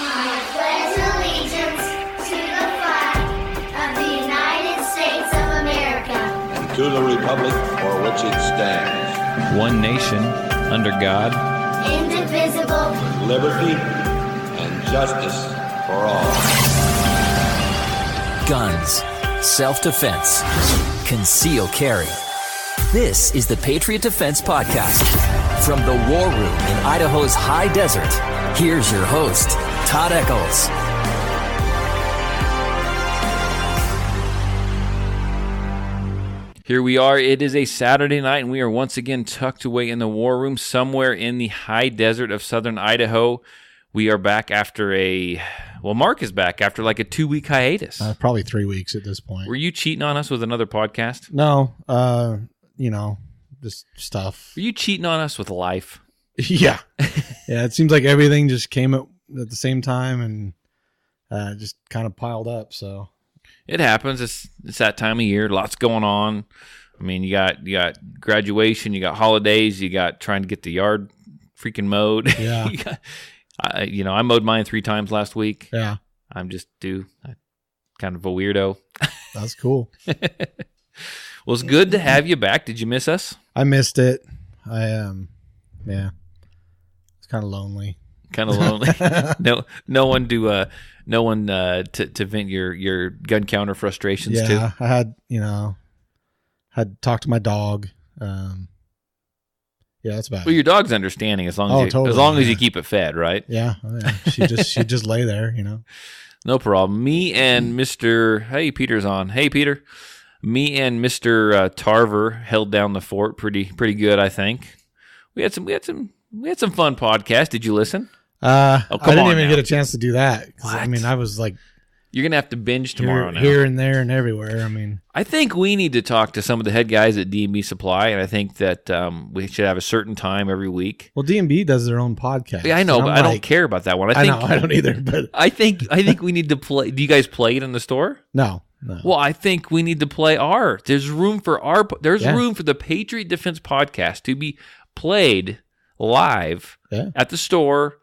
I pledge allegiance to the flag of the United States of America and to the republic for which it stands, one nation, under God, indivisible, with liberty and justice for all. Guns, self-defense, conceal carry. This is the Patriot Defense Podcast. From the war room in Idaho's high desert, here's your host, Todd Echols. Here we are. It is a Saturday night, and we are once again tucked away in the war room somewhere in the high desert of southern Idaho. We are back after Mark is back after like a 2-week hiatus. Probably 3 weeks at this point. Were you cheating on us with another podcast? No, just stuff. Were you cheating on us with life? Yeah. Yeah, it seems like everything just came at the same time and just kind of piled up, so. It happens. It's that time of year. Lots going on. I mean, you got graduation, you got holidays, you got trying to get the yard freaking mowed. Yeah. I mowed mine 3 times last week. Yeah. I'm kind of a weirdo. That's cool. Well, it's good to have you back. Did you miss us? I missed it. Yeah. It's kind of lonely. Kind of lonely. No one to vent your gun counter frustrations to. Yeah, I had talked to my dog. Yeah, that's about it. Well, your dog's understanding as long as you keep it fed, right? Yeah. She just lay there, No problem. Me and Mr. Hey, Peter's on. Hey, Peter. Me and Mr. Tarver held down the fort pretty good, I think. We had some fun podcasts. Did you listen? I didn't even get a chance to do that. What? I mean, I was like, you're gonna have to binge tomorrow now. Here and there and everywhere. I mean, I think we need to talk to some of the head guys at D&B Supply, and I think that we should have a certain time every week. Well, D&B does their own podcast. Yeah, I know, but I don't care about that one. I don't either. But I think we need to play. Do you guys play it in the store? No. Well, I think we need to play There's room for room for the Patriot Defense Podcast to be played live at the store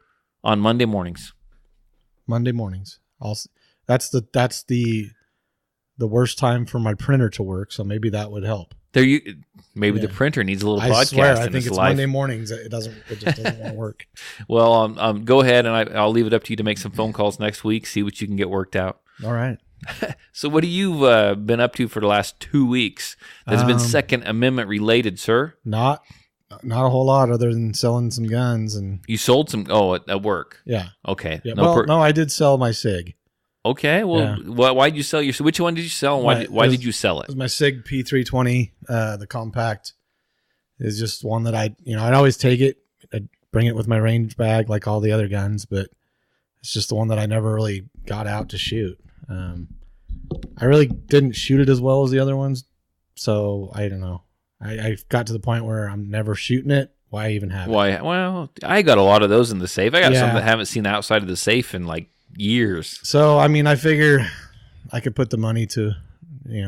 on Monday mornings. Monday mornings. That's the worst time for my printer to work, so maybe that would help. The printer needs a little podcast. I swear, I in think its it's life. Monday mornings. It just doesn't want to work. Well, go ahead, and I'll leave it up to you to make some phone calls next week. See what you can get worked out. All right. So, what have you been up to for the last 2 weeks that's been Second Amendment related, sir? Not a whole lot, other than selling some guns and. You sold some? At work. Yeah. Okay. Yeah. No, I did sell my SIG. Okay. Well, why did you sell which one did you sell? And why did you sell it? It was my SIG P320. The compact is just one that I'd always take it. I'd bring it with my range bag like all the other guns, but it's just the one that I never really got out to shoot. I really didn't shoot it as well as the other ones, so I don't know. I got to the point where I'm never shooting it. Why even have it? Why? Well, I got a lot of those in the safe. I got some that haven't seen outside of the safe in like years. So I mean, I figure I could put the money to,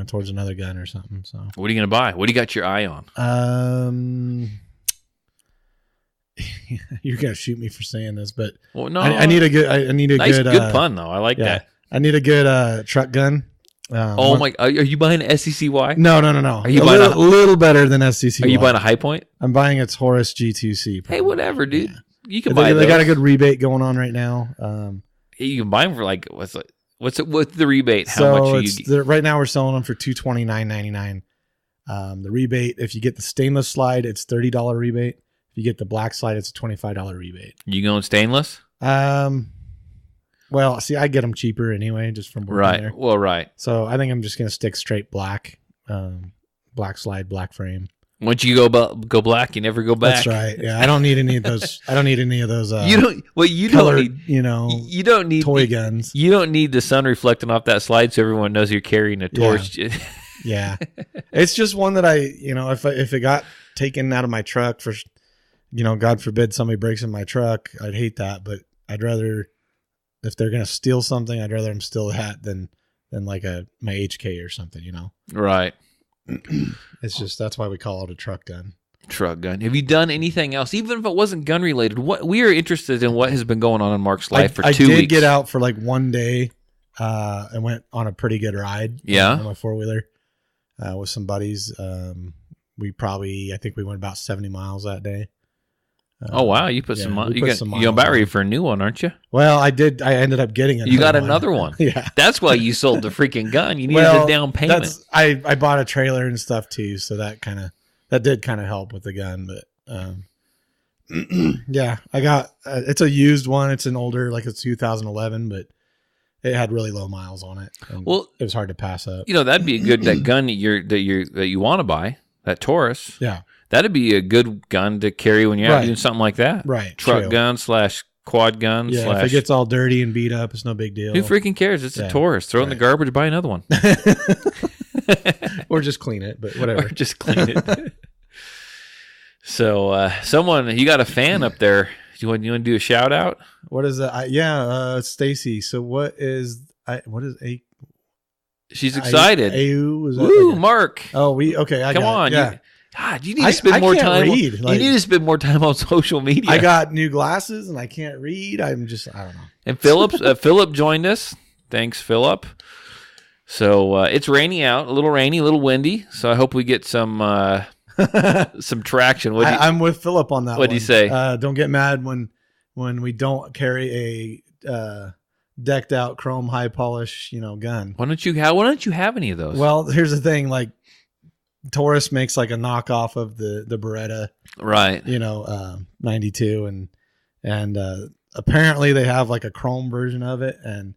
towards another gun or something. So what are you gonna buy? What do you got your eye on? You're gonna shoot me for saying this, but no, I need a good. Good pun though. I like that. I need a good truck gun. Are you buying an SCCY? No. Are you buying a little better than SCCY? Are you buying a High Point? I'm buying its Horus G2C. Hey, whatever, dude. Yeah. You can buy. They got a good rebate going on right now. You can buy them for like what's the rebate? How much are you? Right now we're selling them for $229.99. The rebate, if you get the stainless slide, it's $30 rebate. If you get the black slide, it's a $25 rebate. You going stainless? Well, see, I get them cheaper anyway, just from working there. Well, right. So I think I'm just gonna stick straight black, black slide, black frame. Once you go black, you never go back. That's right. Yeah, I don't need any of those. I don't need any of those. You don't need toy guns. You don't need the sun reflecting off that slide, so everyone knows you're carrying a torch. Yeah, it's just one that if it got taken out of my truck for, God forbid somebody breaks in my truck, I'd hate that. But I'd rather, if they're gonna steal something, I'd rather them steal that than like my HK or something. Right. It's just, that's why we call it a truck gun. truck gun. Have you done anything else, even if it wasn't gun related? What we are interested in, what has been going on in Mark's life for 2 weeks. I did get out for like one day and went on a pretty good ride. Yeah, on my 4-wheeler with some buddies. I think we went about 70 miles that day. Oh wow, you put some money. You're about ready for a new one, aren't you? Well, I did. I ended up getting it. You got another one. Yeah, that's why you sold the freaking gun. You needed a down payment. I bought a trailer and stuff too, so that did kind of help with the gun. But yeah, I got it's a used one. It's an older, like it's 2011, but it had really low miles on it. Well, it was hard to pass up. That'd be a good that gun that you want to buy, that Taurus. Yeah. That'd be a good gun to carry when you're out doing something like that. Right. Truck gun / quad gun. Yeah, if it gets all dirty and beat up, it's no big deal. Who freaking cares? It's a Taurus. Throw it in the garbage, buy another one. Or just clean it, but whatever. Or just clean it. So, you got a fan up there. You want to do a shout out? What is that? Stacy. So what is a? She's excited. Woo, Mark. Oh, come on. Yeah. God, you need to spend more time. Read. You need to spend more time on social media. I got new glasses and I can't read. I don't know. And Philip joined us. Thanks, Philip. So it's rainy out, a little rainy, a little windy. So I hope we get some traction. I'm with Philip on that. What'd he say? Don't get mad when we don't carry a decked out chrome high polish gun. Why don't you have any of those? Well, here's the thing, like. Taurus makes like a knockoff of the Beretta, right? 92, and apparently they have like a chrome version of it, and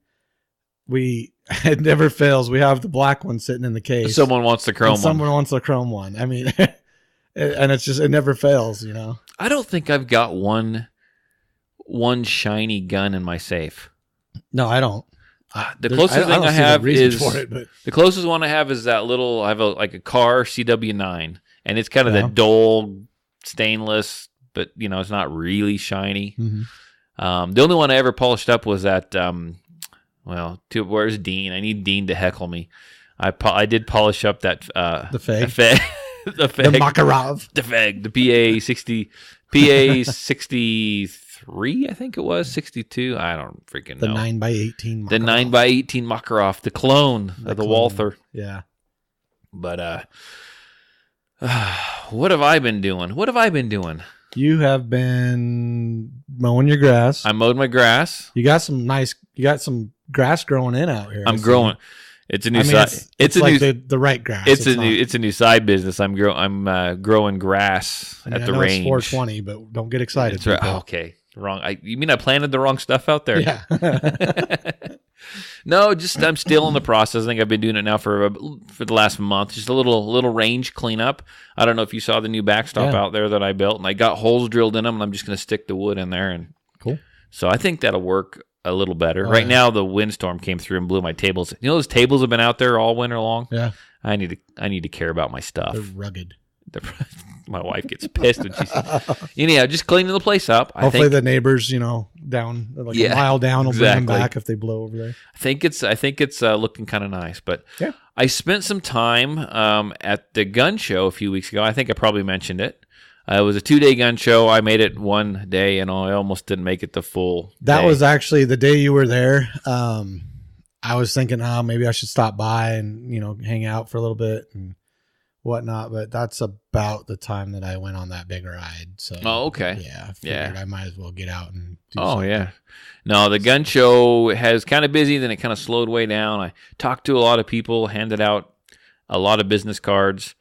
it never fails. We have the black one sitting in the case. Someone wants the chrome one. Someone wants the chrome one. I mean, and it never fails. I don't think I've got one shiny gun in my safe. No, I don't. The closest thing I have is the closest one I have is that little. I have a car CW9, and it's kind of that dull stainless, but it's not really shiny. Mm-hmm. The only one I ever polished up was that. Where's Dean? I need Dean to heckle me. I did polish up that the Feg, the Makarov, the Feg, the PA 63, I think it was 62. I don't freaking know. The 9x18 Makarov. The 9x18 Makarov, the clone of the Walther. Yeah. But what have I been doing? You have been mowing your grass. I mowed my grass. You got some grass growing in out here. I'm growing. It's a new side. It's like the right grass. It's a new side business. I'm growing grass at the range. It's 420, but don't get excited. That's right. Oh, okay. Wrong. You mean I planted the wrong stuff out there? Yeah. No, just I'm still in the process. I think I've been doing it now for the last month. Just a little range cleanup. I don't know if you saw the new backstop out there that I built, and I got holes drilled in them, and I'm just going to stick the wood in there. And cool. So I think that'll work a little better. Right now, the windstorm came through and blew my tables. Those tables have been out there all winter long. Yeah. I need to care about my stuff. They're rugged. My wife gets pissed when she sees. Anyhow, just cleaning the place up. Hopefully the neighbors, down a mile down will bring them back if they blow over there. I think it's looking kind of nice. But I spent some time at the gun show a few weeks ago. I think I probably mentioned it. It was a 2-day gun show. I made it one day, and I almost didn't make it the full That day. was actually the day you were there. I was thinking, maybe I should stop by and, hang out for a little bit and whatnot. But that's about the time that I went on that big ride. So, okay. Yeah. I figured I might as well get out and do something. Yeah. No, the gun show has kind of busy. Then it kind of slowed way down. I talked to a lot of people, handed out a lot of business cards.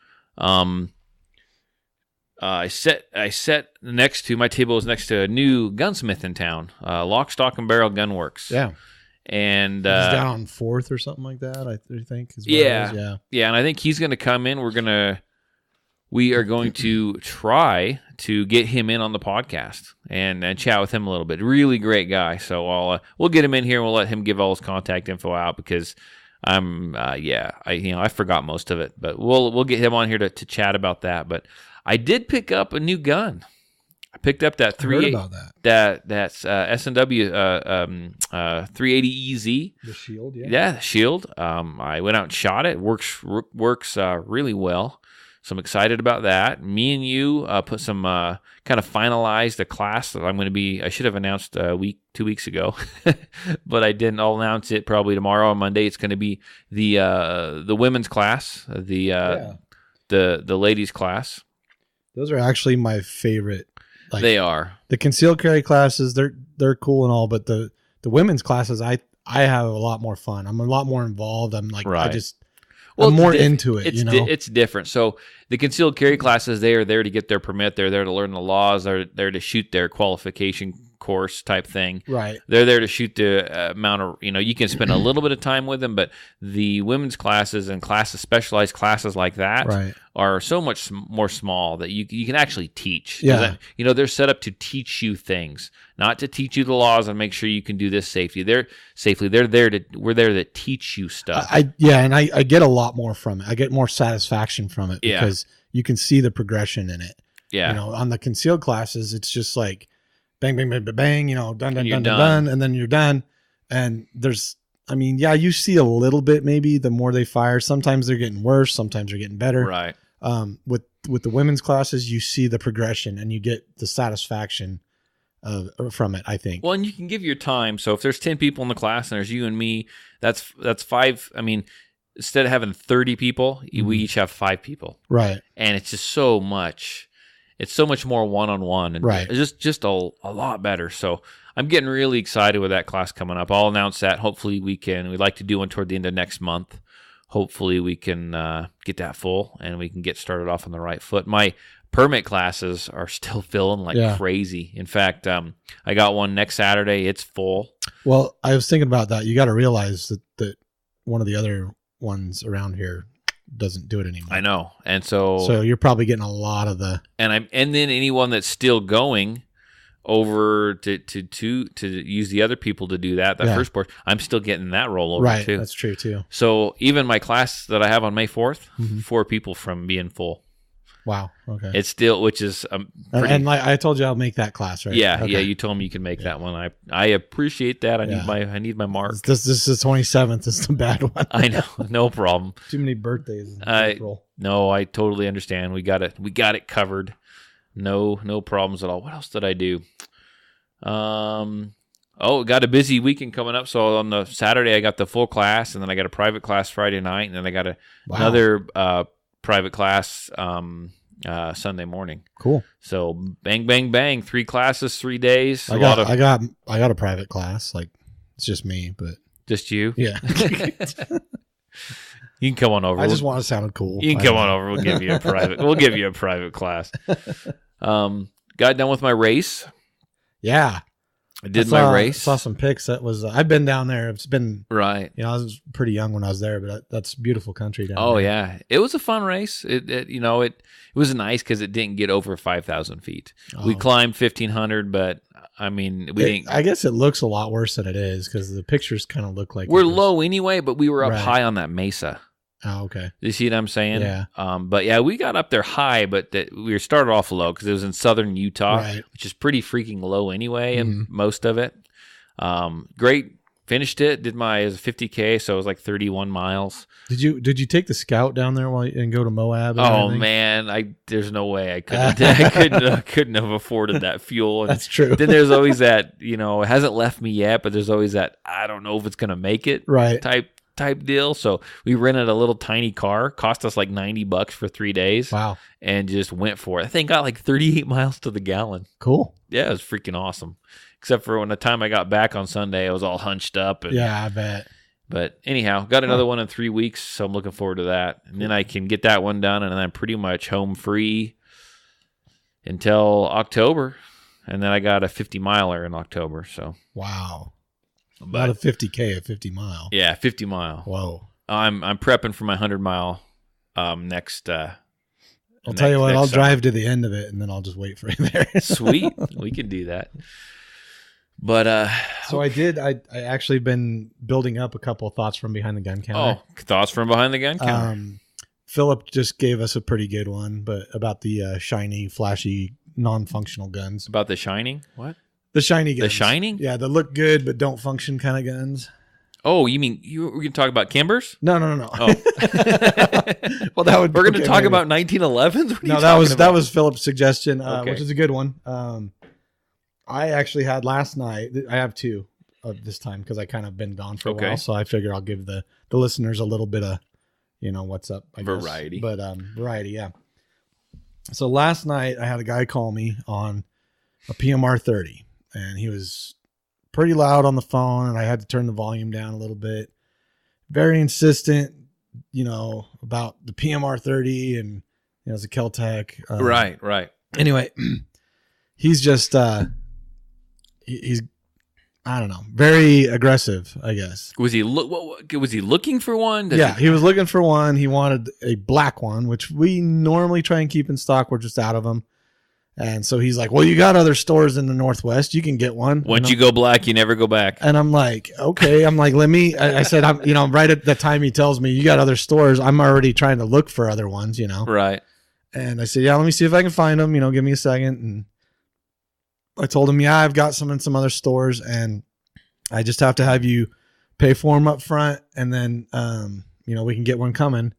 I sat next to my table was next to a new gunsmith in town, Lock, Stock, and Barrel Gunworks. Yeah, and he's down on 4th or something like that. I think. Yeah. And I think he's going to come in. We are going to try to get him in on the podcast and chat with him a little bit. Really great guy. So we'll get him in here and we'll let him give all his contact info out because I forgot most of it, but we'll get him on here to chat about that. But I did pick up a new gun. I picked up that that's S&W 380 EZ. The Shield, yeah. Yeah, the Shield. I went out and shot it. Works really well. So I'm excited about that. Me and you put some kind of finalized a class that I'm going to be. I should have announced 2 weeks ago, but I didn't. I'll announce it probably tomorrow on Monday. It's going to be the women's class, the ladies class. Those are actually my favorite. Like, They are. the concealed carry classes. They're cool and all, but the women's classes, I have a lot more fun. I'm a lot more involved. I'm like, Right. I'm more it's into it. It's different. So the concealed carry classes, they are there to get their permit. They're there to learn the laws. They're there to shoot their qualification course type thing. Right. They're there to shoot the amount of, you can spend a little bit of time with them, but the women's classes and specialized classes like that Right. are so much more small that you can actually teach. Yeah. They're set up to teach you things, not to teach you the laws and make sure you can do this safely. We're there to teach you stuff. I get a lot more from it. I get more satisfaction from it because you can see the progression in it. Yeah. On the concealed classes, it's just like bang, bang, bang, bang, bang, done, You're done, done. done, and then you're done. And you see a little bit maybe the more they fire. Sometimes they're getting worse. Sometimes they're getting better. Right. With the women's classes, you see the progression and you get the satisfaction from it, I think. Well, and you can give your time. So if there's 10 people in the class and there's you and me, that's 5. I mean, instead of having 30 people, we each have 5 people. Right. And it's just so much. It's so much more one-on-one. And Right. it's just a lot better. So I'm getting really excited with that class coming up. I'll announce that. Hopefully we'd like to do one toward the end of next month. Hopefully we can get that full and we can get started off on the right foot. My permit classes are still filling like crazy. In fact, I got one next Saturday. It's full. Well, I was thinking about that. You got to realize that one of the other ones around here doesn't do it anymore. I know. And so you're probably getting a lot of the and then anyone that's still going over to use the other people to do that first portion, I'm still getting that rollover too. That's true too. So even my class that I have on May 4th, 4 people from being full. Wow. Okay. It's still, which is pretty, and like I told you, I'll make that class, right? yeah, Okay. yeah. You told me you can make that one. I appreciate that. I need my mark. This is the 27th. It's the bad one. I know, no problem. Too many birthdays in April. No, I totally understand. We got it covered. No problems at all. What else did I do? Got a busy weekend coming up. So on the Saturday, I got the full class, and then I got a private class Friday night, and then I got another private class Sunday morning. Cool. So bang, bang, bang. 3 classes, 3 days. I got a private class. Like it's just me, but just you. yeah. You can come on over. I just want to sound cool. You can come on over. We'll give you a private. We'll give you a private class. Got done with my race. Yeah. I did my race. Saw some pics. That was I've been down there. It's been right. I was pretty young when I was there, but that's beautiful country down there. Oh yeah, it was a fun race. It was nice because it didn't get over 5,000 feet. Oh. We climbed 1,500, but I mean we didn't. I guess it looks a lot worse than it is because the pictures kind of look like we're low anyway, but we were up Right. high on that mesa. Oh, okay. You see what I'm saying? Yeah. But yeah, we got up there high, but we started off low because it was in southern Utah, Right. which is pretty freaking low anyway, and most of it. Great. Finished it. It was 50K, so it was like 31 miles. Did you take the Scout down there and go to Moab? And Oh everything? man, there's no way I couldn't have afforded that fuel. And That's true. then there's always that, it hasn't left me yet, but there's always that I don't know if it's gonna make it Right. type deal. So we rented a little tiny car, cost us like $90 for 3 days. Wow. And just went for it. I think got like 38 miles to the gallon. Cool. Yeah, it was freaking awesome. Except for when the time I got back on Sunday, I was all hunched up. Yeah, I bet. But anyhow, got another one in 3 weeks, so I'm looking forward to that. And then I can get that one done, and then I'm pretty much home free until October. And then I got a 50-miler in October. So Wow. About a 50K, a 50 mile. yeah, 50-mile. Whoa. I'm prepping for my 100-mile next. I'll tell you what, next I'll summer. drive to the end of it and then I'll just wait for you there. Sweet, we can do that. But So I actually been building up a couple of thoughts from behind the gun counter. thoughts from behind the gun counter. Philip just gave us a pretty good one, but about the shiny, flashy, non-functional guns. About The Shining? What? The shiny guns. The Shining? Yeah, that look good but don't function kind of guns. Oh, you mean we're going to talk about Kimbers? No. Oh. Well, that would. We're going to okay, talk maybe. about 1911s? No, that was Philip's suggestion, which is a good one. I actually had last night. I have two of this time because I kind of been gone for a while, so I figure I'll give the listeners a little bit of, what's up, I guess. Variety. But variety, yeah. So last night I had a guy call me on a PMR 30, and he was pretty loud on the phone, and I had to turn the volume down a little bit. Very insistent, about the PMR 30, and it's a Kel-Tec. Right. Anyway, he's just he's I don't know, very aggressive, I guess. Was he was he looking for one? He was looking for one. He wanted a black one, which we normally try and keep in stock. We're just out of them. And so he's like, well, you got other stores in the Northwest. You can get one. Once you go black, you never go back. And I'm like, okay. I'm like, I said, I'm right at the time he tells me you got other stores. I'm already trying to look for other ones, Right. And I said, yeah, let me see if I can find them, give me a second. And I told him, yeah, I've got some in some other stores, and I just have to have you pay for them up front. And then, we can get one coming.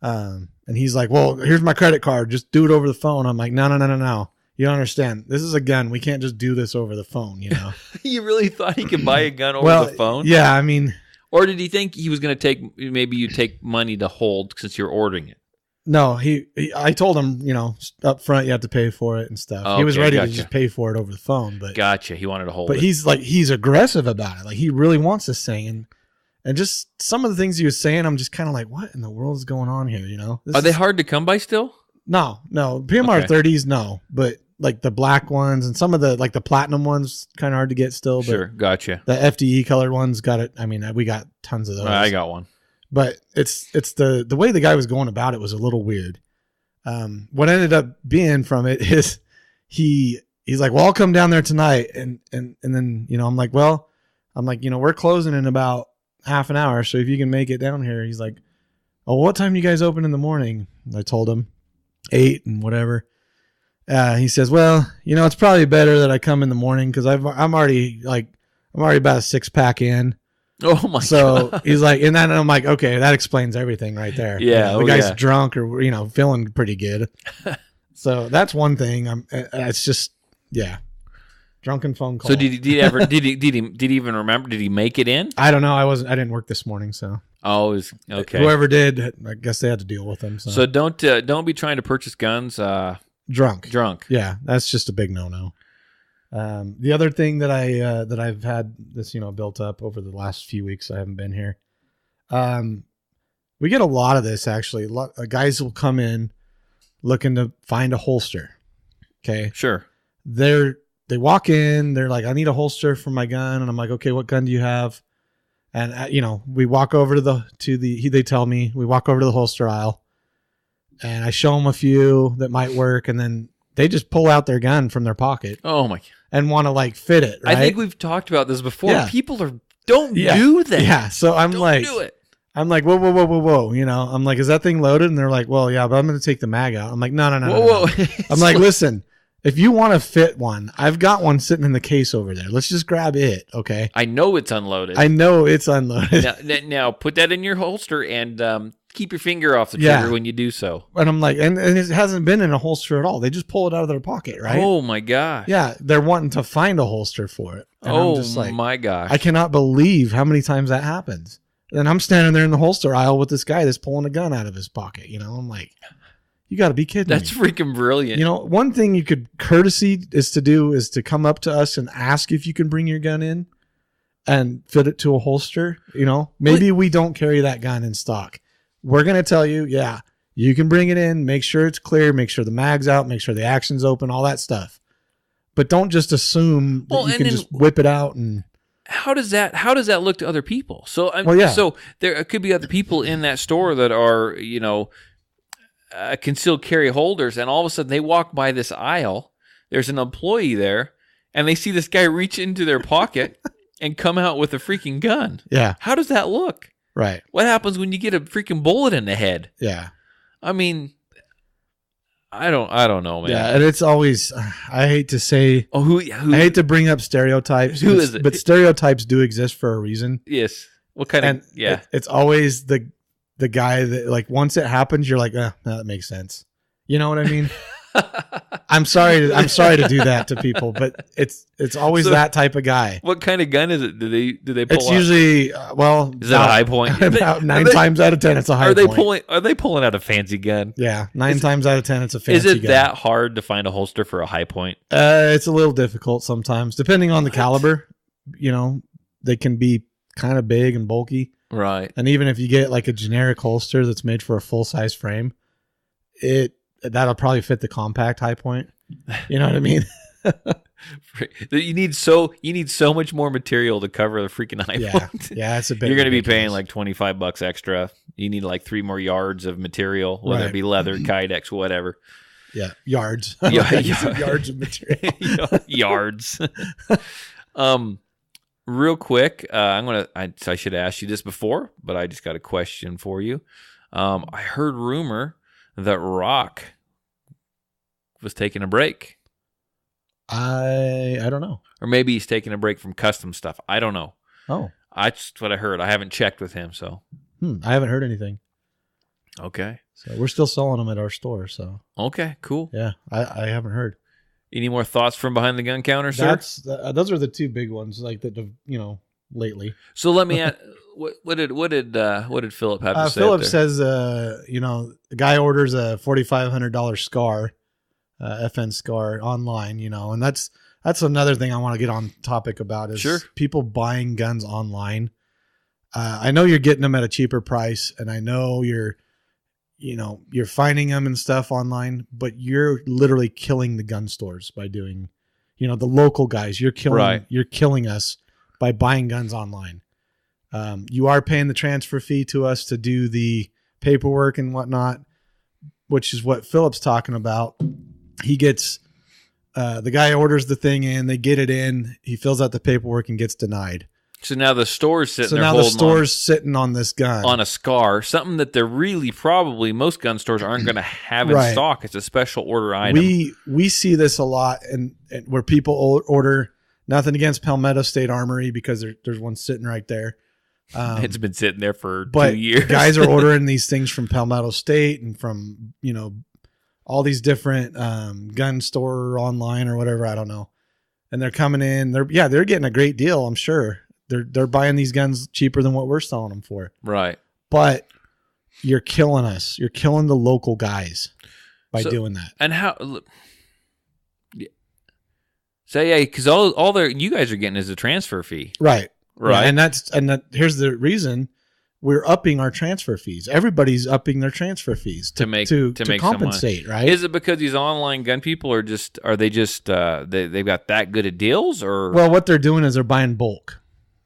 And he's like, well, here's my credit card. Just do it over the phone. I'm like, no. You don't understand. This is a gun. We can't just do this over the phone, You really thought he could buy a gun over the phone? Yeah, I mean. Or did he think he was going to maybe you take money to hold since you're ordering it? No, I told him, up front you have to pay for it and stuff. Oh, he was ready gotcha. to just pay for it over the phone. But Gotcha. He wanted to hold it. But he's aggressive about it. Like, he really wants this thing. And just some of the things he was saying, I'm just kind of like, what in the world is going on here? Are they hard to come by still? No. PMR 30s, no. But like the black ones and some of the, like the platinum ones, kind of hard to get still. But Sure. Gotcha. the FDE colored ones got it. I mean, we got tons of those. I got one. But it's the way the guy was going about it was a little weird. What ended up being from it is he's like, well, I'll come down there tonight. And then, I'm like, we're closing in about half an hour. So if you can make it down here, he's like, oh, what time do you guys open in the morning? I told him 8 and whatever. He says, well, it's probably better that I come in the morning, cause I'm already about a 6-pack in. Oh my So God. he's like, and then I'm like, okay, that explains everything right there. Yeah. The guy's drunk or, feeling pretty good. So that's one thing. It's just, yeah. Drunken phone call. So did he even remember? Did he make it in? I don't know. I didn't work this morning. So, Oh, it was okay. Whoever did, I guess they had to deal with him. So don't be trying to purchase guns drunk. Yeah, that's just a big no-no. The other thing that I've had this, built up over the last few weeks, I haven't been here. We get a lot of this actually. Guys will come in looking to find a holster. Okay. Sure. They walk in, they're like, I need a holster for my gun. And I'm like, okay, what gun do you have? And we walk over they tell me, we walk over to the holster aisle and I show them a few that might work. And then they just pull out their gun from their pocket. Oh my. And want to fit it. Right? I think we've talked about this before. Yeah. People don't do that. Yeah. So I'm Don't like, do it. I'm like, whoa. I'm like, is that thing loaded? And they're like, well, yeah, but I'm going to take the mag out. I'm like, no. Whoa. I'm like, listen, if you want to fit one, I've got one sitting in the case over there. Let's just grab it. Okay. I know it's unloaded. I know it's unloaded. Now put that in your holster and keep your finger off the trigger when you do so. And I'm like, and it hasn't been in a holster at all. They just pull it out of their pocket, right? Oh my gosh. Yeah. They're wanting to find a holster for it. And I'm just like, my gosh. I cannot believe how many times that happens. And I'm standing there in the holster aisle with this guy that's pulling a gun out of his pocket. I'm like, you got to be kidding That's me. freaking brilliant. One thing you could courtesy is to come up to us and ask if you can bring your gun in and fit it to a holster. Maybe we don't carry that gun in stock. We're going to tell you, yeah, you can bring it in, make sure it's clear, make sure the mag's out, make sure the action's open, all that stuff. But don't just assume that you can just whip it out and... How does that look to other people? So, so there could be other people in that store that are, concealed carry holders, and all of a sudden they walk by this aisle. There's an employee there, and they see this guy reach into their pocket and come out with a freaking gun. Yeah. How does that look? Right. What happens when you get a freaking bullet in the head? Yeah. I mean, I don't know, man. Yeah, and it's always, I hate to say, who I hate to bring up stereotypes. Who is it? But stereotypes do exist for a reason. Yes. What kind And of yeah? it's always the guy that like once it happens, you're like, no, that makes sense. You know what I mean? I'm sorry to do that to people, but it's always So, that type of guy. What kind of gun is it? Do they pull It's out? usually Is it a high point? About 9 times out of 10, it's a high point. Are they pulling out a fancy gun? Yeah, 9 times out of 10, it's a fancy Is it gun. that hard to find a holster for a high point? It's a little difficult sometimes, depending on the caliber. You know, they can be kind of big and bulky, Right. and even if you get like a generic holster that's made for a full size frame, that'll probably fit the compact high point. You know what I mean? You need so much more material to cover the freaking high Yeah, point. yeah, it's a bit. You're going to be paying ridiculous. like $25 extra. You need like 3 more yards of material, whether Right. it be leather, kydex, whatever. Yeah, yards. Yeah, yards of material. Yards. Real quick, I should have asked you this before, but I just got a question for you. I heard rumor that Rock was taking a break, I don't know. or maybe he's taking a break from custom stuff. I don't know. Oh, That's what I heard. I haven't checked with him, so I haven't heard anything. okay, So we're still selling them at our store. So okay, cool. yeah, I haven't heard. Any more thoughts from behind the gun counter, sir? Those are the two big ones, like that. Lately. So let me ask, what did Philip have to say? Philip there? says, the guy orders a $4,500 scar, FN scar online, and that's another thing I want to get on topic about is Sure. people buying guns online. I know you're getting them at a cheaper price, and I know you're finding them and stuff online, but you're literally killing the gun stores by doing, the local guys. You're killing us by buying guns online. You are paying the transfer fee to us to do the paperwork and whatnot, which is what Philip's talking about. He gets, the guy orders the thing in, they get it in, he fills out the paperwork and gets denied. So now the store's sitting So there now the holding store's sitting on this gun. on a scar, something that they're really probably most gun stores aren't going to have in Right. stock. It's a special order item. We see this a lot, and where people order. Nothing against Palmetto State Armory, because there's one sitting right there. It's been sitting there for But 2 years. guys are ordering these things from Palmetto State and from all these different gun store online or whatever, I don't know. And they're coming in. They're getting a great deal, I'm sure. They're buying these guns cheaper than what we're selling them for. Right. But you're killing us. You're killing the local guys by doing that. And how? So yeah, because all you guys are getting is a transfer fee, Right. right? Yeah, and here's the reason we're upping our transfer fees. Everybody's upping their transfer fees to make compensate, right? Is it because these online gun people are they've got that good at deals, or Well, what they're doing is they're buying bulk.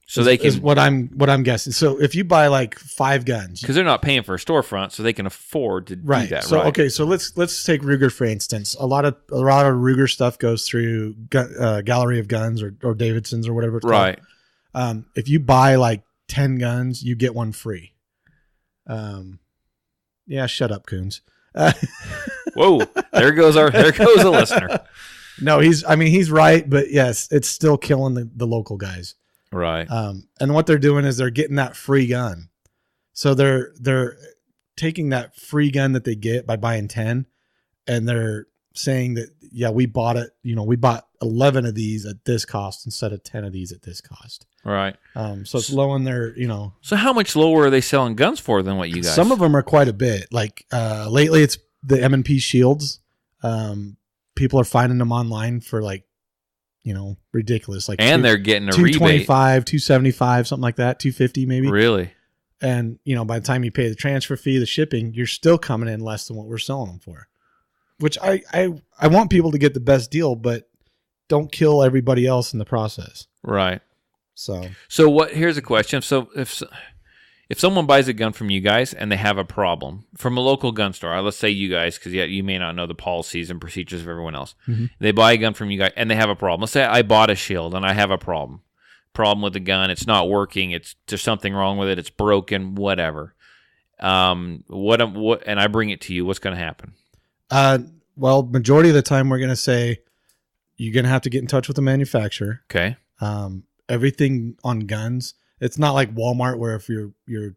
so they is can, what I'm guessing. So if you buy like 5 guns, because they're not paying for a storefront, so they can afford to right? do that. So right? okay, so let's take Ruger for instance. A lot of Ruger stuff goes through Gallery of Guns or Davidson's or whatever it's right. called. If you buy like 10 guns, you get one free. Yeah, shut up, Coons. Whoa, there goes a listener. No, he's right, but yes, it's still killing the local guys. Right. And what they're doing is they're getting that free gun. So they're taking that free gun that they get by buying 10, and they're saying that, yeah, we bought it, we bought 11 of these at this cost instead of 10 of these at this cost. Right. So it's lowering their, So how much lower are they selling guns for than what you guys? some of them are quite a bit. Like lately it's the M&P shields. People are finding them online for like, ridiculous. Like, and they're getting a 225, 275, something like that, 250 maybe. rebate. Really? And by the time you pay the transfer fee, the shipping, you're still coming in less than what we're selling them for. Which I want people to get the best deal, but don't kill everybody else in the process. Right. So Here's a question. So if someone buys a gun from you guys and they have a problem from a local gun store, let's say you guys, because you may not know the policies and procedures of everyone else. Mm-hmm. They buy a gun from you guys and they have a problem. Let's say I bought a shield and I have a problem with the gun. It's not working. There's something wrong with it. It's broken. Whatever. And I bring it to you. What's going to happen? Well, majority of the time we're going to say you're going to have to get in touch with the manufacturer. Okay. Everything on guns, It's not like Walmart where if your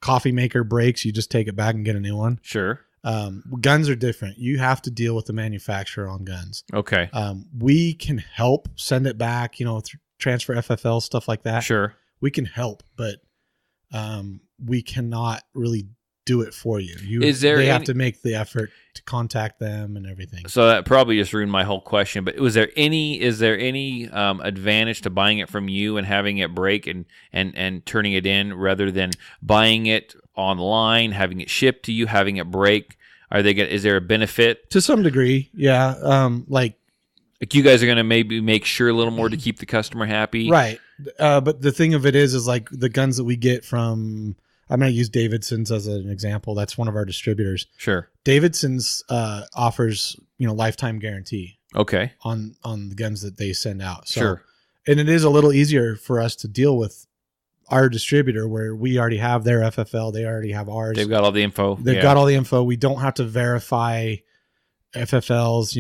coffee maker breaks, you just take it back and get a new one. Sure. Guns are different. You have to deal with the manufacturer on guns. Okay. We can help send it back, transfer FFL, stuff like that. Sure. We can help, but we cannot really do it for you. They have to make the effort to contact them and everything. So that probably just ruined my whole question. But is there any advantage to buying it from you and having it break and turning it in rather than buying it online, having it shipped to you, having it break? Is there a benefit to some degree? Yeah. Like you guys are going to maybe make sure a little more to keep the customer happy, right? But the thing of it is like the guns that we get from. I'm going to use Davidson's as an example. That's one of our distributors. Sure. Davidson's offers, lifetime guarantee. Okay. On the guns that they send out. So, sure. And it is a little easier for us to deal with our distributor where we already have their FFL. They already have ours. They've got all the info. They've got all the info. We don't have to verify FFLs,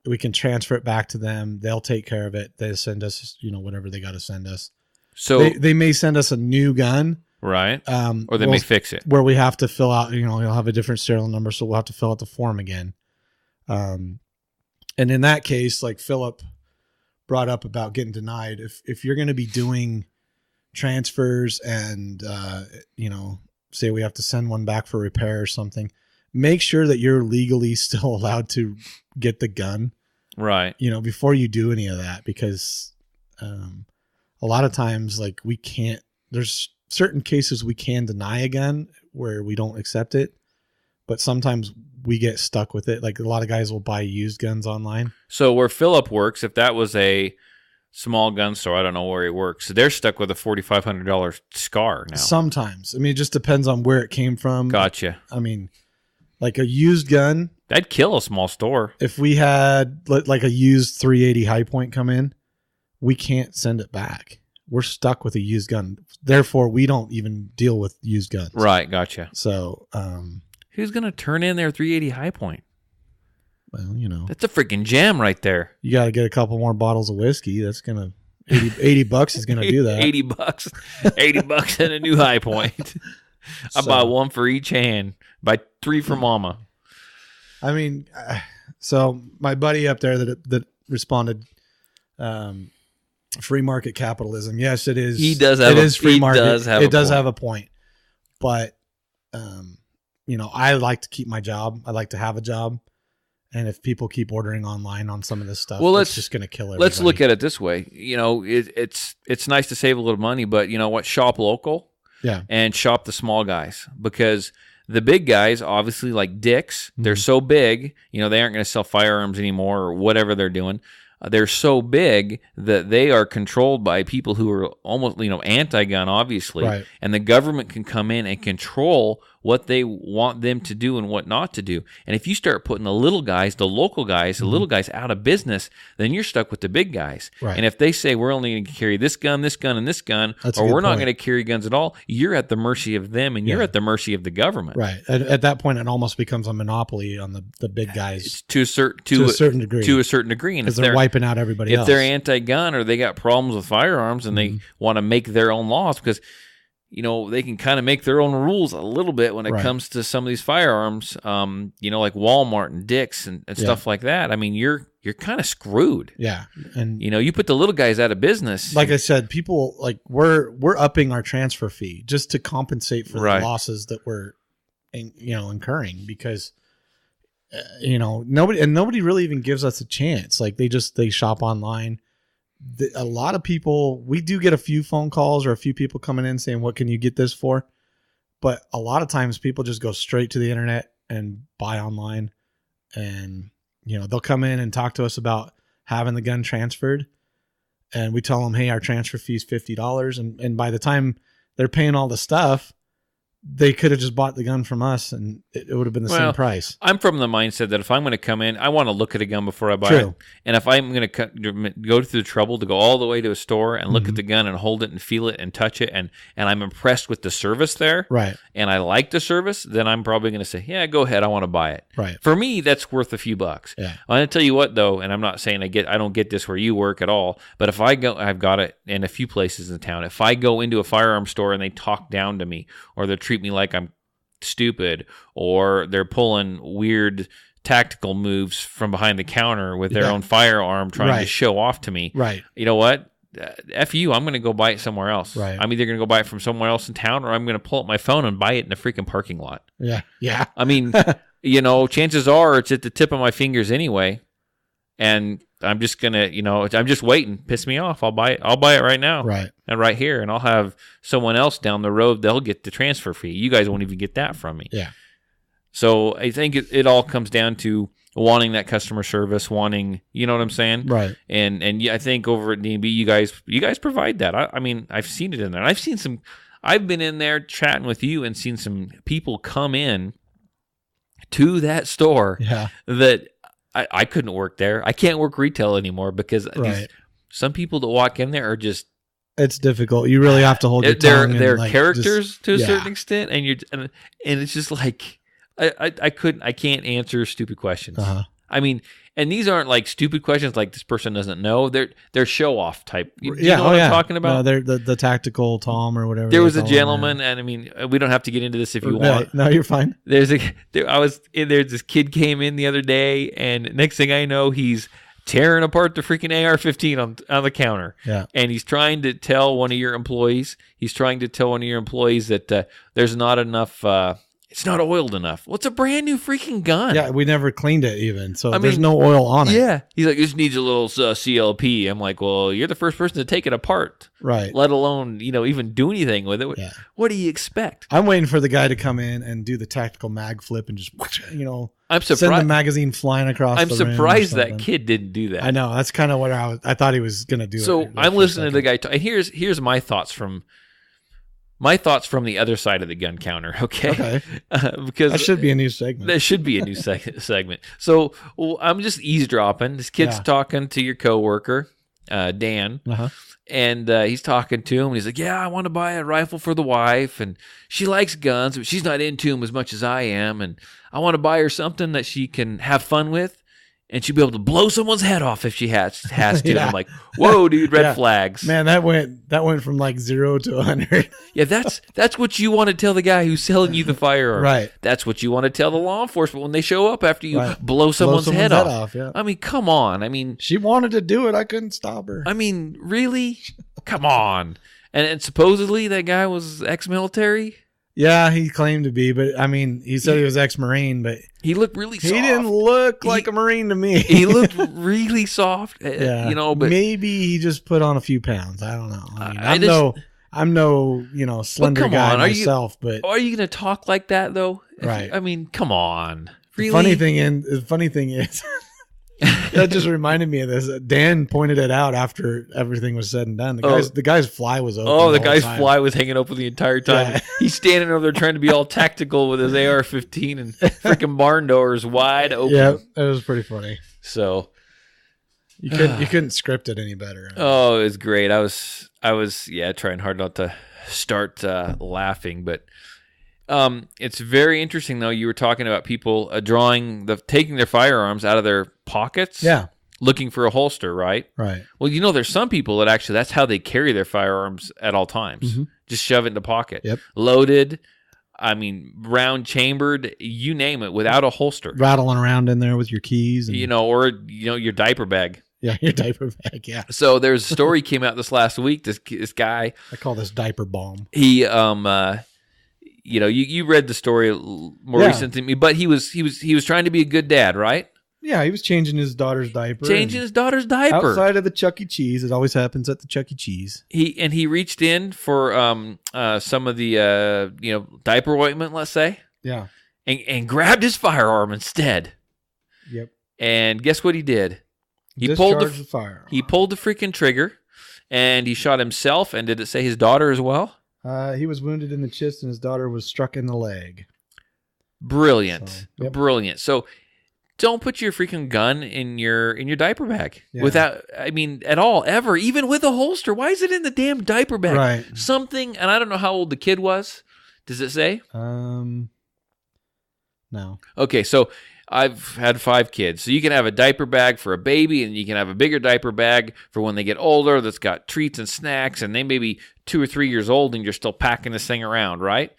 we can transfer it back to them. They'll take care of it. They send us, whatever they got to send us. So they may send us a new gun. Right. Or they may fix it. Where we have to fill out, you'll have a different serial number, so we'll have to fill out the form again. And in that case, like Philip brought up about getting denied, if you're going to be doing transfers and, say we have to send one back for repair or something, make sure that you're legally still allowed to get the gun. Right. Before you do any of that, because a lot of times, like there's certain cases we can deny a gun where we don't accept it, but sometimes we get stuck with it. Like a lot of guys will buy used guns online. So where Philip works, if that was a small gun store, I don't know where he works, they're stuck with a $4,500 scar now. Sometimes. I mean, it just depends on where it came from. Gotcha. I mean, like a used gun. That'd kill a small store. If we had like a used 380 High Point come in, we can't send it back. We're stuck with a used gun. Therefore, we don't even deal with used guns. Right, gotcha. So, who's going to turn in their 380 High Point? Well, that's a freaking gem right there. You got to get a couple more bottles of whiskey. That's going to $80 is going to do that. $80, $80 and a new High Point. I buy one for each hand. Buy 3 for Mama. I mean, so my buddy up there that responded, free market capitalism. Yes, it is. He does have. It is free market. It does have a point, but I like to keep my job. I like to have a job, and if people keep ordering online on some of this stuff, it's just going to kill everybody. Let's look at it this way. It's nice to save a little money, but you know what? Shop local. Yeah, and shop the small guys, because the big guys, obviously like Dick's, they're so big. They aren't going to sell firearms anymore or whatever they're doing. They're so big that they are controlled by people who are almost, anti-gun, obviously. Right. And the government can come in and control what they want them to do and what not to do. And if you start putting the little guys, the local guys, the little guys out of business, then you're stuck with the big guys. Right. And if they say we're only going to carry this gun, and this gun, or we're not going to carry guns at all, you're at the mercy of them and you're at the mercy of the government. Right. At that point, it almost becomes a monopoly on the big guys. It's to a certain degree. To a certain degree. And because they're wiping out everybody else. If they're anti-gun or they got problems with firearms and they want to make their own laws, because they can kind of make their own rules a little bit when it comes to some of these firearms, like Walmart and Dick's and stuff like that. I mean, you're kind of screwed. Yeah. And you put the little guys out of business. Like I said, people we're upping our transfer fee just to compensate for the losses that we're incurring, because nobody really even gives us a chance. Like they shop online. A lot of people, we do get a few phone calls or a few people coming in saying, what can you get this for? But a lot of times people just go straight to the internet and buy online, and, they'll come in and talk to us about having the gun transferred, and we tell them, hey, our transfer fee is $50. And by the time they're paying all the stuff, they could have just bought the gun from us and it would have been the same price. I'm from the mindset that if I'm going to come in, I want to look at a gun before I buy True. it. And if I'm going to go through the trouble to go all the way to a store and look at the gun and hold it and feel it and touch it, and I'm impressed with the service there, Right. and I like the service, then I'm probably going to say, yeah, go ahead, I want to buy it. Right. For me, that's worth a few bucks. Yeah. I'm going to tell you what, though, and I'm not saying I don't get this where you work at all, but if I go, I've got it in a few places in town. If I go into a firearm store and they talk down to me, or they treat me like I'm stupid, or they're pulling weird tactical moves from behind the counter with their own firearm trying to show off to me. Right. You know what? F you, I'm going to go buy it somewhere else. Right. I'm either going to go buy it from somewhere else in town, or I'm going to pull up my phone and buy it in a freaking parking lot. Yeah. Yeah. I mean, you know, chances are it's at the tip of my fingers anyway. And I'm just going to, you know, I'm just waiting. Piss me off. I'll buy it. I'll buy it right now. Right. And right here. And I'll have someone else down the road. They'll get the transfer fee. You guys won't even get that from me. Yeah. So I think it all comes down to wanting that customer service, wanting, you know what I'm saying? Right. And yeah, I think over at D&B, you guys provide that. I mean, I've seen it in there. And I've been in there chatting with you and seen some people come in to that store that I couldn't work there. I can't work retail anymore because some people that walk in there are just, it's difficult. You really have to hold your tongue. They're like, characters to a certain extent, and it's just like I can't answer stupid questions. I mean, and these aren't like stupid questions like this person doesn't know. They're show off type. You know what I'm talking about? No, they're the tactical Tom or whatever. There was a gentleman, and I mean, we don't have to get into this if you want. No, you're fine. There's this kid came in the other day, and next thing I know, he's tearing apart the freaking AR-15 on the counter. Yeah. And he's trying to tell one of your employees that there's not enough, it's not oiled enough. Well, it's a brand new freaking gun. Yeah, we never cleaned it even. So there's no oil on it. Yeah. He's like, this needs a little CLP. I'm like, well, you're the first person to take it apart. Right. Let alone, you know, even do anything with it. Yeah. What do you expect? I'm waiting for the guy to come in and do the tactical mag flip and just, you know, I'm surprised. send the magazine flying across I'm the rim or surprised that something. kid didn't do that. I know. That's kind of what I thought he was going to do. So I'm listening to the guy. And here's my thoughts from the other side of the gun counter. Okay. Because that should be a new segment. That should be a new segment. So I'm just eavesdropping. This kid's talking to your coworker, Dan. And he's talking to him. And he's like, yeah, I want to buy a rifle for the wife. And she likes guns, but she's not into them as much as I am. And I want to buy her something that she can have fun with. And she'll be able to blow someone's head off if she has to. And I'm like, whoa, dude, red flags. Man, that went from like 0 to 100. Yeah, that's what you want to tell the guy who's selling you the firearm. Right. That's what you want to tell the law enforcement when they show up after you blow someone's head off. Yeah. I mean, come on. I mean, she wanted to do it. I couldn't stop her. I mean, really? Come on. And supposedly that guy was ex-military? Yeah, he claimed to be, but I mean, he said he was ex-Marine, but he looked really soft. He didn't look like a Marine to me. He looked really soft, yeah, you know, but maybe he just put on a few pounds. I don't know. I mean, I'm no, you know, slender guy myself, but are you going to talk like that though? Right. I mean, come on. Really? The funny thing is that just reminded me of this. Dan pointed it out after everything was said and done. The guy's fly was open. Oh, the guy's fly was hanging open the entire time. Yeah. He's standing over there trying to be all tactical with his AR-15 and freaking barn doors wide open. Yeah, it was pretty funny. So you couldn't script it any better. Oh, it was great. I was trying hard not to start laughing, but it's very interesting though. You were talking about people taking their firearms out of their pockets, looking for a holster, right? Right. Well, you know, there's some people that actually that's how they carry their firearms at all times. Just shove it in the pocket, loaded. I mean, round chambered, you name it, without a holster, rattling around in there with your keys, and, or your diaper bag. Yeah, your diaper bag. Yeah. So there's a story came out this last week. This guy, I call this diaper bomb. He you read the story more recent than me, but he was trying to be a good dad, right? Yeah, he was changing his daughter's diaper. Outside of the Chuck E. Cheese. It always happens at the Chuck E. Cheese. He reached in for some of the diaper ointment, let's say. Yeah. And grabbed his firearm instead. Yep. And guess what he did? He pulled the firearm. He pulled the freaking trigger, and he shot himself. And did it say his daughter as well? He was wounded in the chest and his daughter was struck in the leg. Brilliant. So, yep. Brilliant. So don't put your freaking gun in your diaper bag without, at all, ever, even with a holster. Why is it in the damn diaper bag? Right. Something, and I don't know how old the kid was. Does it say? No. Okay, so I've had 5 kids. So you can have a diaper bag for a baby, and you can have a bigger diaper bag for when they get older that's got treats and snacks, and they may be 2 or 3 years old, and you're still packing this thing around, right?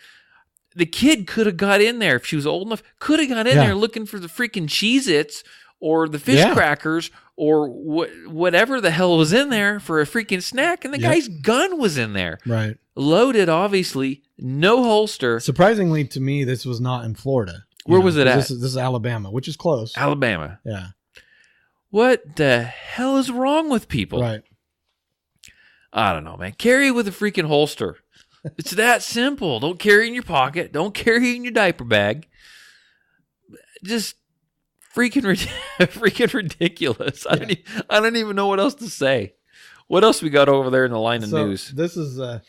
The kid could have got in there if she was old enough, could have got in there looking for the freaking Cheez-Its or the fish crackers or whatever the hell was in there for a freaking snack, and the guy's gun was in there. Right. Loaded, obviously, no holster. Surprisingly to me, this was not in Florida. Where was it at? This is Alabama, which is close. Alabama. Yeah. What the hell is wrong with people? Right. I don't know, man. Carry with a freaking holster. It's that simple. Don't carry it in your pocket. Don't carry it in your diaper bag. Just freaking ridiculous. I don't even know what else to say. What else we got over there in the line of news? This is I'm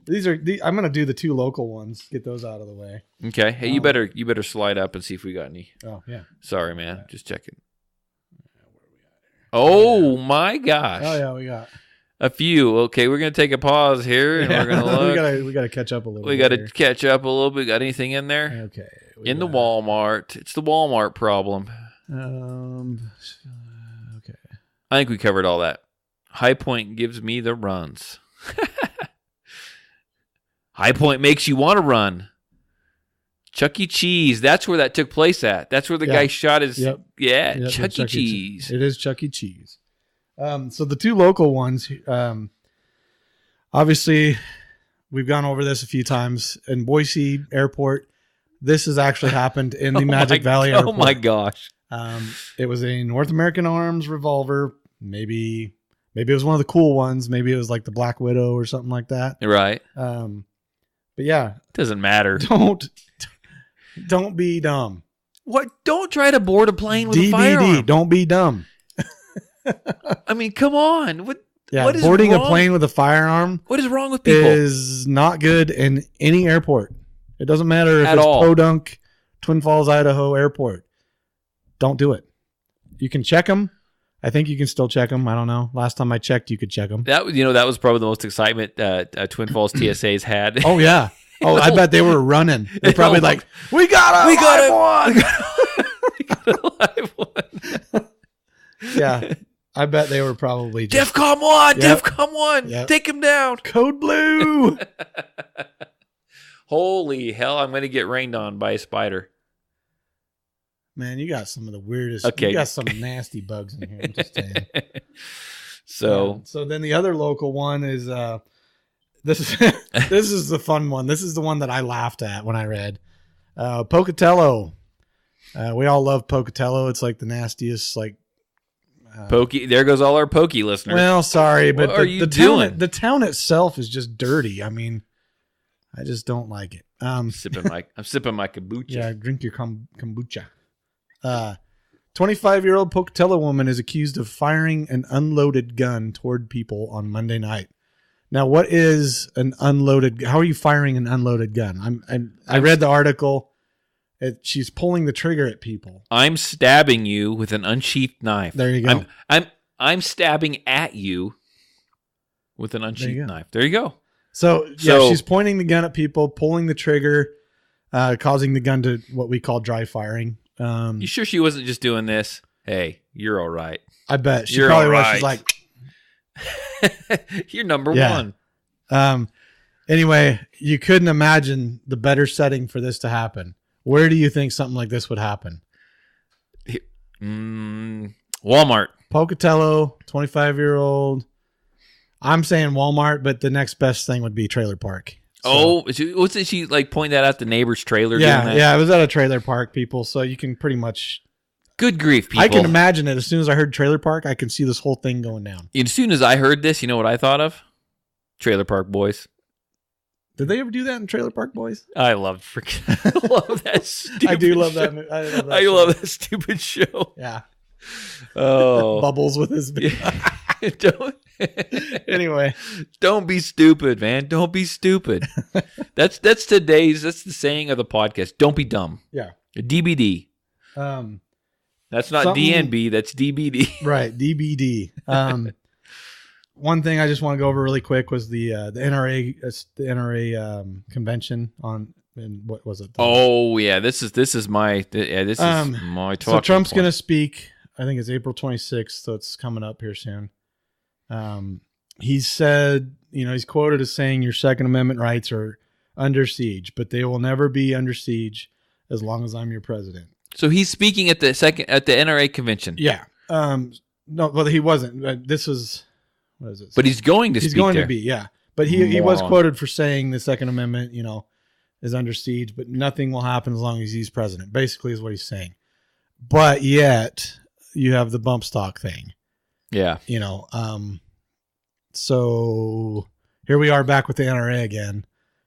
going to do the 2 local ones. Get those out of the way. Okay. Hey, you better slide up and see if we got any. Oh, yeah. Sorry, man. Just checking. Oh my gosh. Oh yeah, we got a few. Okay, we're gonna take a pause here and we're gonna look. we gotta catch up a little. We gotta catch up a little bit. Got anything in there? Okay. In the Walmart. It's the Walmart problem. Okay. I think we covered all that. High Point gives me the runs. High Point makes you want to run. Chuck E. Cheese. That's where that took place at. That's where the guy shot his. Yep. Yeah, Yep, Chuck E. Cheese. It is Chuck E. Cheese. So the 2 local ones, obviously, we've gone over this a few times. In Boise Airport, this has actually happened in the Magic Valley Airport. Oh my gosh. It was a North American Arms revolver. Maybe it was one of the cool ones. Maybe it was like the Black Widow or something like that. Right. But yeah. Doesn't matter. Don't be dumb. What? Don't try to board a plane with DBD, a firearm. don't be dumb. I mean, come on. What is boarding wrong? a plane with a firearm What is wrong with people? is not good in any airport. It doesn't matter if At it's all. Podunk, Twin Falls, Idaho Airport. Don't do it. You can check them. I think you can still check them. I don't know. Last time I checked, you could check them. That was probably the most excitement Twin Falls TSA's had. Oh yeah. Oh, I bet they were running. They're probably like, we got a live one. Yeah. I bet they were probably just DEFCON 1! Yep. DEFCON 1! Yep. Take him down! Code Blue. Holy hell, I'm going to get rained on by a spider. Man, you got some of the weirdest. Okay. You got some nasty bugs in here. I'm just saying. So then the other local one is this is this is the fun one. This is the one that I laughed at when I read Pocatello. We all love Pocatello. It's like the nastiest, like Pokey. There goes all our Pokey listeners. Well, sorry, but What are you the doing? the town itself is just dirty. I mean, I just don't like it. I'm sipping my kombucha. Yeah, drink your kombucha. 25-year-old Pocatello woman is accused of firing an unloaded gun toward people on Monday night. Now, what is an unloaded? How are you firing an unloaded gun? I read the article. She's pulling the trigger at people. I'm stabbing you with an unsheathed knife. There you go. I'm stabbing at you with an unsheathed knife. There you go. So she's pointing the gun at people, pulling the trigger, causing the gun to what we call dry firing. You sure she wasn't just doing this? Hey, you're all right. I bet she You're probably all was. right. She's like, you're number one. Anyway, you couldn't imagine the better setting for this to happen. Where do you think something like this would happen? Walmart. Pocatello, 25-year-old. I'm saying Walmart, but the next best thing would be trailer park. So, wasn't she like point that out the neighbor's trailer? yeah, doing that? yeah. It was at a trailer park, people. So you can pretty much. Good grief, people. I can imagine it. As soon as I heard trailer park, I can see this whole thing going down. As soon as I heard this, you know what I thought of? Trailer Park Boys. Did they ever do that in Trailer Park Boys? I love that stupid I do love show. that. I love that. I love that stupid show. Yeah. Oh. Bubbles with his. Don't. Anyway, Don't be stupid, man. Don't be stupid. That's the saying of the podcast. Don't be dumb. yeah. DBD. That's not Something- DNB. That's DBD. Right, DBD. One thing I just want to go over really quick was the NRA convention on, and what was it? Oh yeah, this is my my talking So Trump's point. going to speak. I think it's April 26th, so it's coming up here soon. He said, he's quoted as saying your Second Amendment rights are under siege, but they will never be under siege as long as I'm your president. So he's speaking at the NRA convention. Yeah. No, well, he wasn't. This is, what is it? But he's going to He's speak going there. to be, yeah. But he was Moron. quoted for saying the Second Amendment, is under siege, but nothing will happen as long as he's president. Basically, is what he's saying. But yet, you have the bump stock thing. Yeah. So here we are back with the NRA again,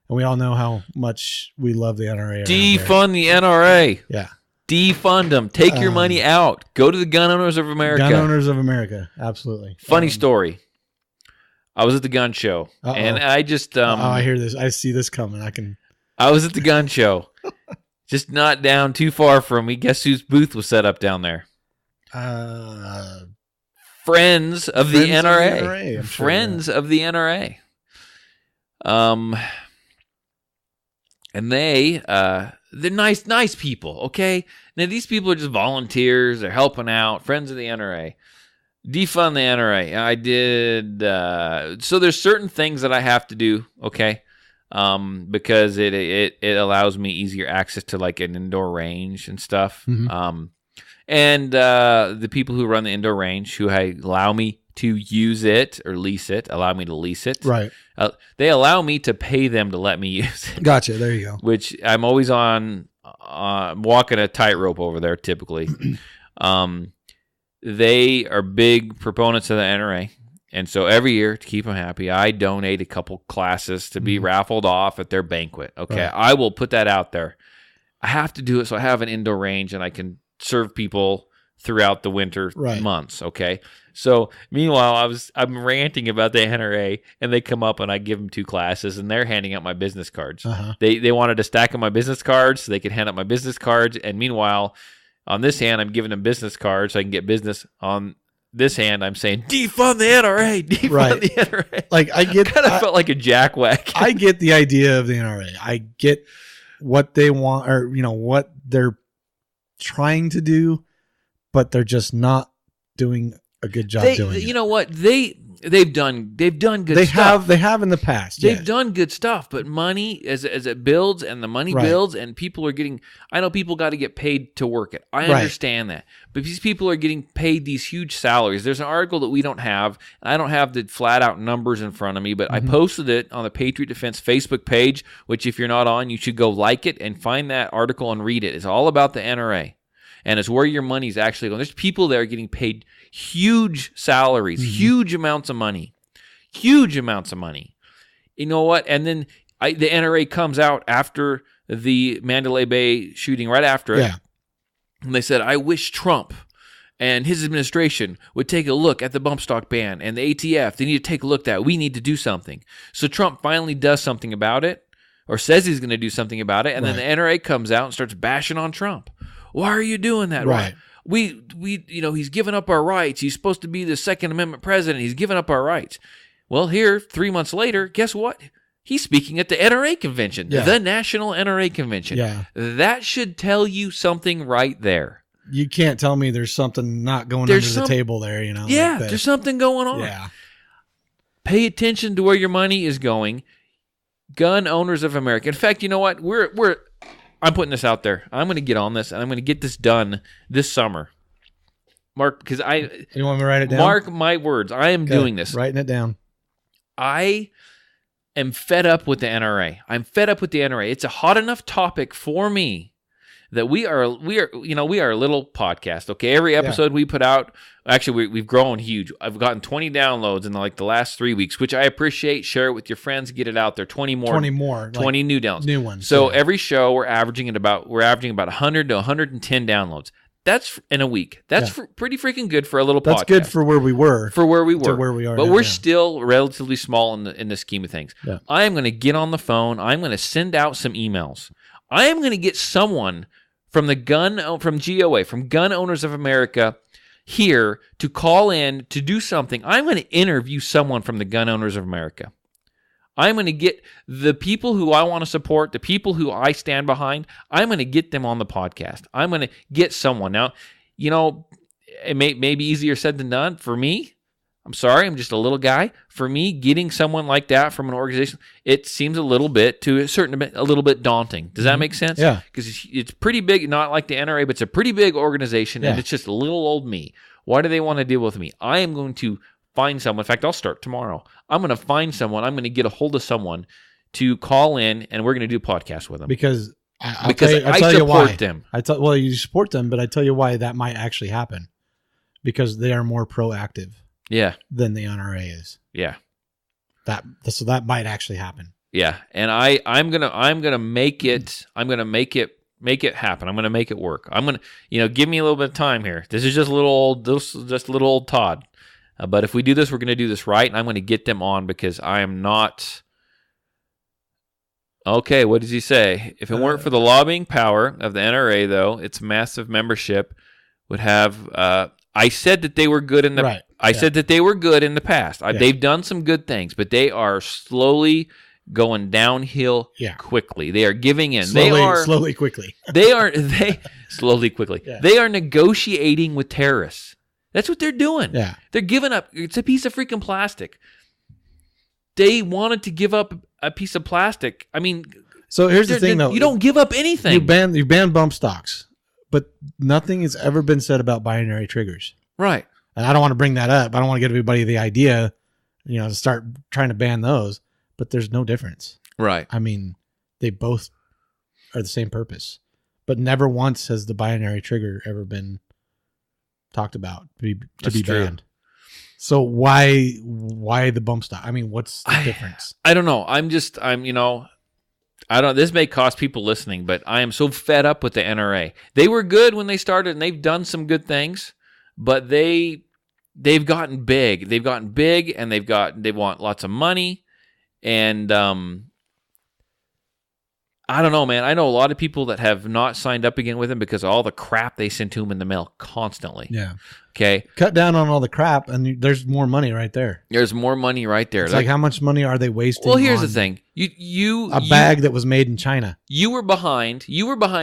and we all know how much we love the NRA. around here. Defund the NRA. Yeah. Defund them. Take your money out. Go to the Gun Owners of America. Gun Owners of America, absolutely. Funny story. I was at the gun show, Uh-oh. and I just I hear this. I see this coming. I was at the gun show, just not down too far from me. Guess whose booth was set up down there? Friends of the NRA. I'm sure, Friends of the NRA. And they're nice people, okay? Now, these people are just volunteers. They're helping out. Friends of the NRA. Defund the NRA. I did. So there's certain things that I have to do, okay? Because it allows me easier access to like an indoor range and stuff. Mhm. And the people who run the indoor range who allow me to use it or lease it, allow me to lease it. Right. They allow me to pay them to let me use it, Gotcha. There you go. which I'm always on walking a tightrope over there typically. They are big proponents of the NRA. And so every year, to keep them happy, I donate a couple classes to be raffled off at their banquet. Okay. Right. I will put that out there. I have to do it so I have an indoor range and I can serve people throughout the winter months. Okay. So meanwhile, I'm ranting about the NRA, and they come up and I give them 2 classes, and they're handing out my business cards. Uh-huh. They wanted a stack of my business cards so they could hand out my business cards. And meanwhile, on this hand, I'm giving them business cards so I can get business. On this hand, I'm saying, defund the NRA, defund the NRA. Like I Kind of felt like a jackwagon. I get the idea of the NRA. I get what they want, or what they're trying to do, but they're just not doing a good job doing it. You know what? They've done good They stuff. have in the past. They've yeah. done good stuff, but money as it builds and the money builds and people are getting. I know people got to get paid to work it. I understand that, but these people are getting paid these huge salaries. There's an article that we don't have. And I don't have the flat out numbers in front of me, but I posted it on the Patriot Defense Facebook page. Which, if you're not on, you should go like it and find that article and read it. It's all about the NRA. And it's where your money's actually going. There's people that are getting paid huge salaries, huge amounts of money. You know what? And then the NRA comes out after the Mandalay Bay shooting, right after it. Yeah. And they said, I wish Trump and his administration would take a look at the bump stock ban and the ATF. They need to take a look at that. We need to do something. So Trump finally does something about it, or says he's going to do something about it. And then the NRA comes out and starts bashing on Trump. Why are you doing that? Right. We he's given up our rights. He's supposed to be the Second Amendment president. He's given up our rights. Well, here, 3 months later, guess what? He's speaking at the NRA convention, the National NRA Convention. Yeah. That should tell you something right there. You can't tell me there's something not going under the table there, Yeah, there's something going on. Yeah. Pay attention to where your money is going. Gun Owners of America. In fact, you know what? I'm putting this out there. I'm going to get on this, and I'm going to get this done this summer. Mark, because You want me to write it down? Mark my words. I am doing this. Writing it down. I am fed up with the NRA. I'm fed up with the NRA. It's a hot enough topic for me that we are a little podcast. Okay, every episode we put out, actually we've grown huge. I've gotten 20 downloads in the last 3 weeks, which I appreciate. Share it with your friends, get it out there. 20 more, 20 new downloads, new ones. So every show we're averaging about 100 to 110 downloads. That's in a week. That's pretty freaking good for a little podcast. That's good for where we were. For where we were. To where we are but now, we're yeah. still relatively small in the scheme of things. Yeah. I am going to get on the phone. I'm going to send out some emails. I am going to get someone from GOA, from Gun Owners of America, here to call in to do something. I'm going to interview someone from the Gun Owners of America. I'm going to get the people who I want to support, the people who I stand behind, I'm going to get them on the podcast. I'm going to get someone. Now, it may be easier said than done. For me, I'm sorry, I'm just a little guy. For me, getting someone like that from an organization, it seems a little bit daunting. Does that make sense? Yeah. Because it's pretty big, not like the NRA, but it's a pretty big organization, and it's just a little old me. Why do they want to deal with me? I am going to find someone. In fact, I'll start tomorrow. I'm going to find someone. I'm going to get a hold of someone to call in, and we're going to do a podcast with them. Because I support them. You support them, but I tell you why that might actually happen. Because they are more proactive. Yeah. Than the NRA is. Yeah. So that might actually happen. Yeah, and I'm gonna make it. I'm gonna make it happen. I'm gonna make it work. I'm gonna give me a little bit of time here. This is just a little old Todd. But if we do this, we're gonna do this right, and I'm gonna get them on because I am not. Okay, what does he say? If it weren't for the lobbying power of the NRA, though, its massive membership would have. I said that they were good in the. Right. I said that they were good in the past. They've done some good things, but they are slowly going downhill quickly. They are giving in. Slowly, quickly. Slowly, quickly. Yeah. They are negotiating with terrorists. That's what they're doing. Yeah. They're giving up. It's a piece of freaking plastic. They wanted to give up a piece of plastic. I mean, so here's the thing, though. You don't give up anything. You ban bump stocks, but nothing has ever been said about binary triggers. Right. And I don't want to bring that up. I don't want to get everybody the idea, to start trying to ban those. But there's no difference. Right. I mean, they both are the same purpose. But never once has the binary trigger ever been talked about to be banned. So why the bump stock? I mean, what's the difference? I don't know. This may cost people listening, but I am so fed up with the NRA. They were good when they started, and they've done some good things. But they've gotten big. They've gotten big, and they want lots of money, and I don't know, man. I know a lot of people that have not signed up again with them because of all the crap they send to them in the mail constantly. Yeah. Okay. Cut down on all the crap, and there's more money right there. There's more money right there. It's like how much money are they wasting? Well, here's the thing. A bag that was made in China. You were behind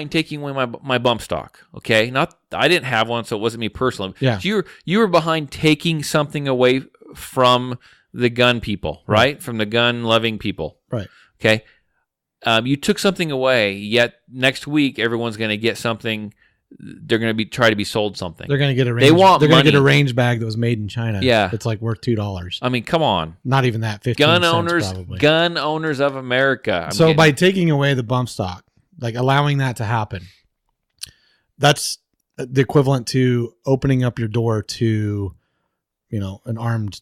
taking away my bump stock. Okay. I didn't have one, so it wasn't me personally. Yeah. So you were behind taking something away from the gun people, right? From the gun loving people. Right. Okay. You took something away, yet next week everyone's going to get something. They're going to try to be sold something. They're going to get a range. They want They're going to money. get a range bag that was made in China. Yeah. It's like worth $2. I mean, come on. Not even that. 15 Gun cents owners, probably. Gun Owners of America. By taking away the bump stock, like allowing that to happen, that's the equivalent to opening up your door to, an armed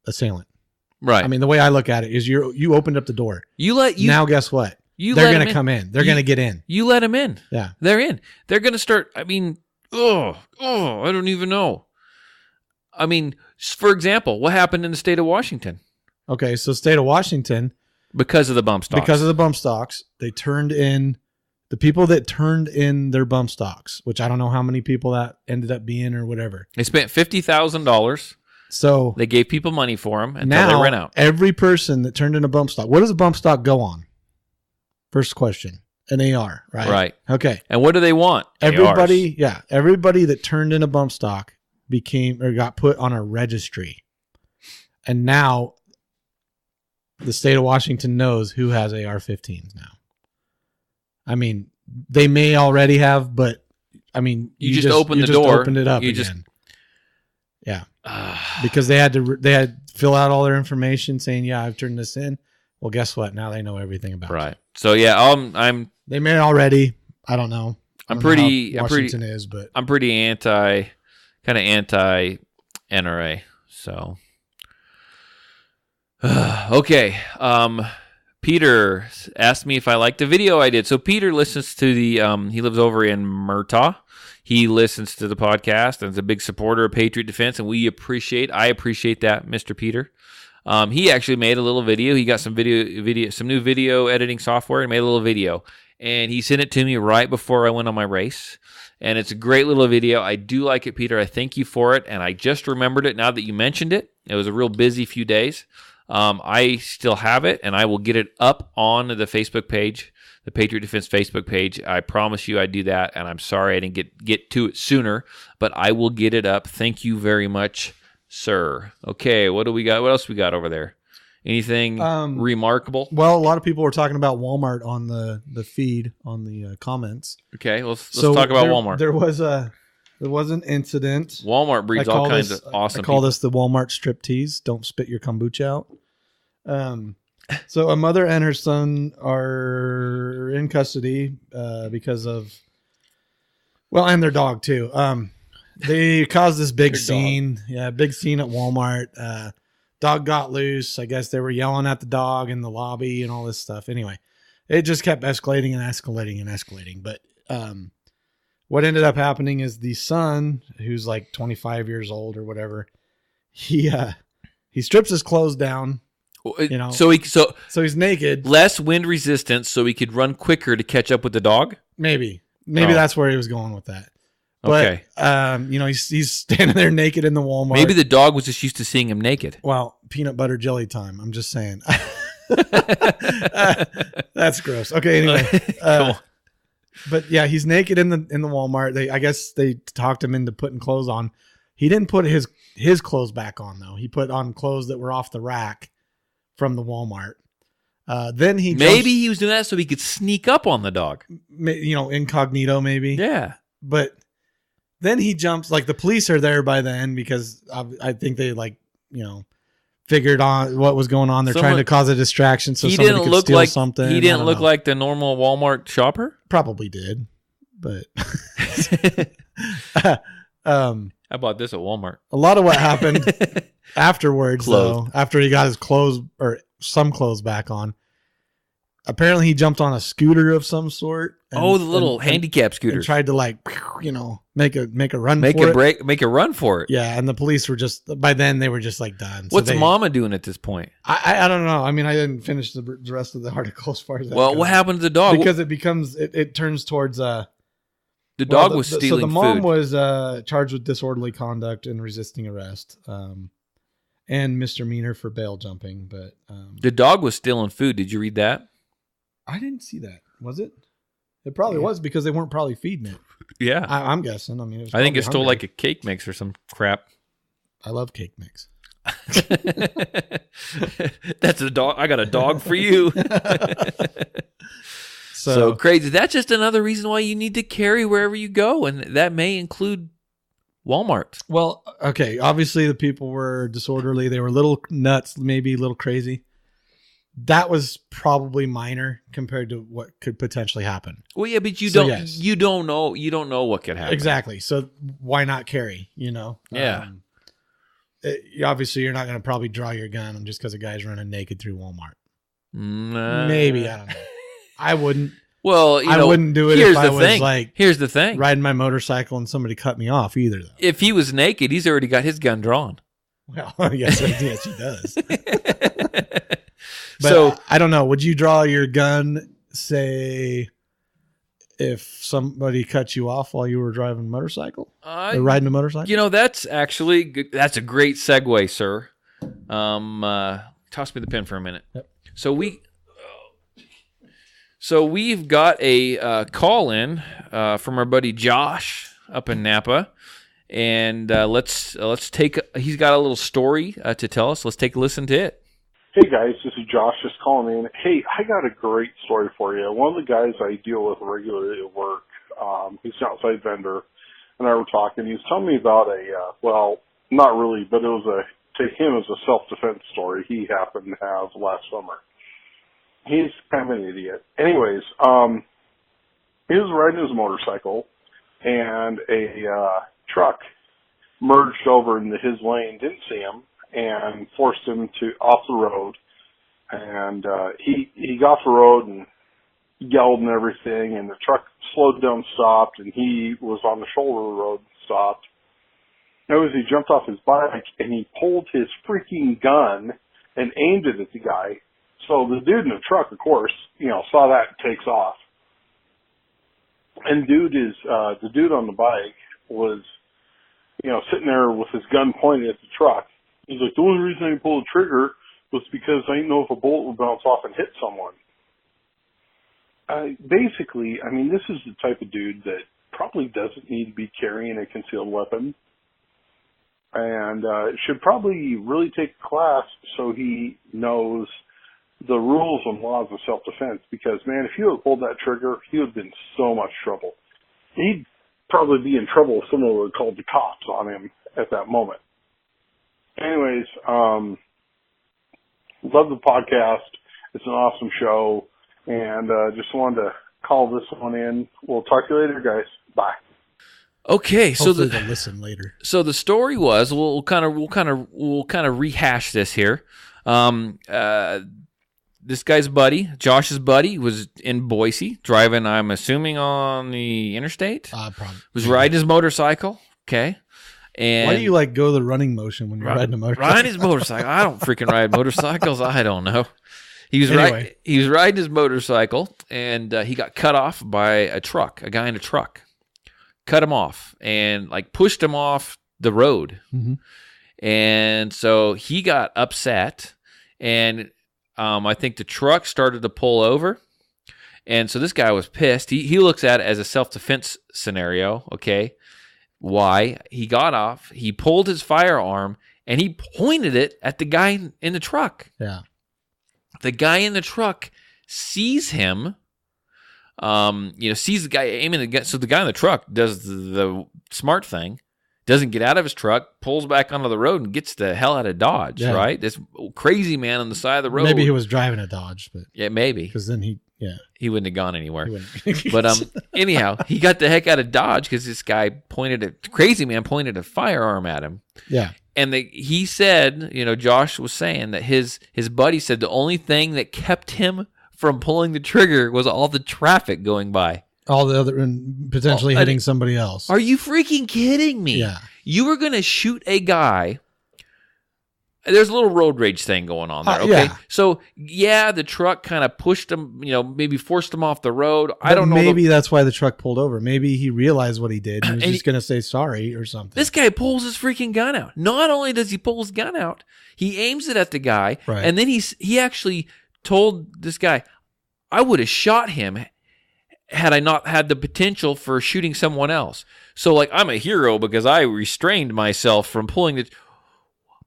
assailant. Right. I mean, the way I look at it is you opened up the door. Now guess what? They're going to come in. They're going to get in. You let them in. Yeah. They're in. They're going to start. I mean, I don't even know. I mean, for example, what happened in the state of Washington? Okay, so state of Washington. Because of the bump stocks. Because of the bump stocks, they turned in the people that turned in their bump stocks, which I don't know how many people that ended up being or whatever. They spent $50,000. So they gave people money for them until now, they ran out. Every person that turned in a bump stock, what does a bump stock go on? First question. An AR, right? Right. Okay. And what do they want? Everybody that turned in a bump stock got put on a registry. And now the state of Washington knows who has AR-15s now. I mean, they may already have, but I mean, you just opened the door. Opened it up again. Yeah. Because they had to fill out all their information saying, "Yeah, I've turned this in." Well, guess what? Now they know everything about it. Right. So yeah, they may already. I don't know. Washington is, but I'm pretty anti NRA. So okay. Peter asked me if I liked the video I did. So Peter listens to the, he lives over in Murtaugh. He listens to the podcast and is a big supporter of Patriot Defense, and I appreciate that, Mr. Peter. He actually made a little video. He got some new video editing software and made a little video. And he sent it to me right before I went on my race. And it's a great little video. I do like it, Peter. I thank you for it. And I just remembered it now that you mentioned it. It was a real busy few days. I still have it, and I will get it up on the Facebook page, the Patriot Defense Facebook page. I promise you I do that, and I'm sorry I didn't get to it sooner, but I will get it up. Thank you very much, sir. Okay, what do we got? What else we got over there? Anything remarkable? Well, a lot of people were talking about Walmart on the feed, on the comments. Okay, let's talk about Walmart. There was an incident. Walmart breeds all kinds of awesome I call people. this the Walmart striptease. Don't spit your kombucha out. So a mother and her son are in custody because of, and their dog too. They caused this big scene. Yeah, big scene at Walmart. Dog got loose. I guess they were yelling at the dog in the lobby and all this stuff. Anyway, it just kept escalating and escalating and escalating. But what ended up happening is the son, who's like 25 years old or whatever, he strips his clothes down. So he's naked. Less wind resistance, so he could run quicker to catch up with the dog. Maybe that's where he was going with that. But, okay. He's standing there naked in the Walmart. Maybe the dog was just used to seeing him naked. Well, peanut butter jelly time. I'm just saying. That's gross. Okay. Anyway, Cool. But yeah, he's naked in the Walmart. I guess they talked him into putting clothes on. He didn't put his clothes back on though. He put on clothes that were off the rack from the Walmart. Then maybe he was doing that so he could sneak up on the dog. Incognito maybe. Yeah. But then he jumps, like the police are there by then because I think they figured on what was going on. They're trying to cause a distraction so somebody could steal something. He didn't look like the normal Walmart shopper? Probably did, but I bought this at Walmart. A lot of what happened afterwards, though, after he got his clothes or some clothes back on, apparently he jumped on a scooter of some sort. The little handicap scooter. And tried to make a run make a run for it. Yeah, and the police were by then they were just like done. What's Mama doing at this point? I don't know. I mean, I didn't finish the rest of the article as far as that goes. What happened to the dog? Because it turns towards the dog was stealing food. So the mom was charged with disorderly conduct and resisting arrest, and misdemeanor for bail jumping. But the dog was stealing food. Did you read that? I didn't see that. Was it? It probably was because they weren't probably feeding it. Yeah, I'm guessing. I mean, I think it stole like a cake mix or some crap. I love cake mix. That's a dog. I got a dog for you. So crazy. That's just another reason why you need to carry wherever you go, and that may include Walmart. Well, okay. Obviously, the people were disorderly. They were a little nuts, maybe a little crazy. That was probably minor compared to what could potentially happen. Well, yeah, but you don't know what could happen. Exactly. So why not carry? Yeah. Obviously, you're not going to probably draw your gun just because a guy's running naked through Walmart. Maybe, I don't know. I wouldn't. Well, I wouldn't do it if I was here's the thing, riding my motorcycle and somebody cut me off either. Though, if he was naked, he's already got his gun drawn. Well, yes, he does. But so I don't know. Would you draw your gun, say, if somebody cut you off while you were driving a motorcycle or riding a motorcycle? That's a great segue, sir. Toss me the pen for a minute. Yep. So we've got a call in from our buddy Josh up in Napa, and let's take. He's got a little story to tell us. Let's take a listen to it. Hey guys, this is Josh just calling in. Hey, I got a great story for you. One of the guys I deal with regularly at work, he's an outside vendor, and I were talking. He was telling me about not really, but to him, it was a self-defense story he happened to have last summer. He's kind of an idiot. Anyways, he was riding his motorcycle, and a truck merged over into his lane, didn't see him, and forced him off the road and he got off the road and yelled and everything, and the truck slowed down, stopped, and he was on the shoulder of the road, stopped. Notice he jumped off his bike and he pulled his freaking gun and aimed it at the guy. So the dude in the truck, of course, saw that and takes off. And the dude on the bike was, sitting there with his gun pointed at the truck. He's like, the only reason I pulled the trigger was because I didn't know if a bullet would bounce off and hit someone. Basically, this is the type of dude that probably doesn't need to be carrying a concealed weapon. And should probably really take a class so he knows the rules and laws of self-defense. Because, man, if he would have pulled that trigger, he would have been in so much trouble. He'd probably be in trouble if someone would have called the cops on him at that moment. Anyways, love the podcast. It's an awesome show. And just wanted to call this one in. We'll talk to you later, guys. Bye. Okay, so Hopefully they'll listen later. So the story was we'll kind of rehash this here. This guy's buddy, Josh's buddy, was in Boise driving. I'm assuming on the interstate. Probably Was riding his motorcycle. Okay, and why do you go the running motion when you're riding a motorcycle? Riding his motorcycle. I don't freaking ride motorcycles. I don't know. He was riding his motorcycle, and he got cut off by a guy in a truck. Cut him off and pushed him off the road. Mm-hmm. And so he got upset, and I think the truck started to pull over. And so this guy was pissed. He looks at it as a self-defense scenario. Okay. Why? He got off, he pulled his firearm, and he pointed it at the guy in the truck. Yeah. The guy in the truck sees him, sees the guy aiming the gun. So the guy in the truck does the smart thing, doesn't get out of his truck, pulls back onto the road, and gets the hell out of Dodge, right? This crazy man on the side of the road. Maybe he was driving a Dodge, but yeah, maybe. Because then he wouldn't have gone anywhere. But anyhow, he got the heck out of Dodge because this guy crazy man pointed a firearm at him. Yeah. And he said, Josh was saying that his buddy said the only thing that kept him from pulling the trigger was all the traffic going by. All the other, and potentially hitting somebody else. Are you freaking kidding me? Yeah. You were going to shoot a guy. There's a little road rage thing going on there, okay? Yeah. So, the truck kind of pushed him, maybe forced him off the road. I don't know. Maybe that's why the truck pulled over. Maybe he realized what he did and was just going to say sorry or something. This guy pulls his freaking gun out. Not only does he pull his gun out, he aims it at the guy, right. And then he actually told this guy, I would have shot him had I not had the potential for shooting someone else. So, I'm a hero because I restrained myself from pulling the...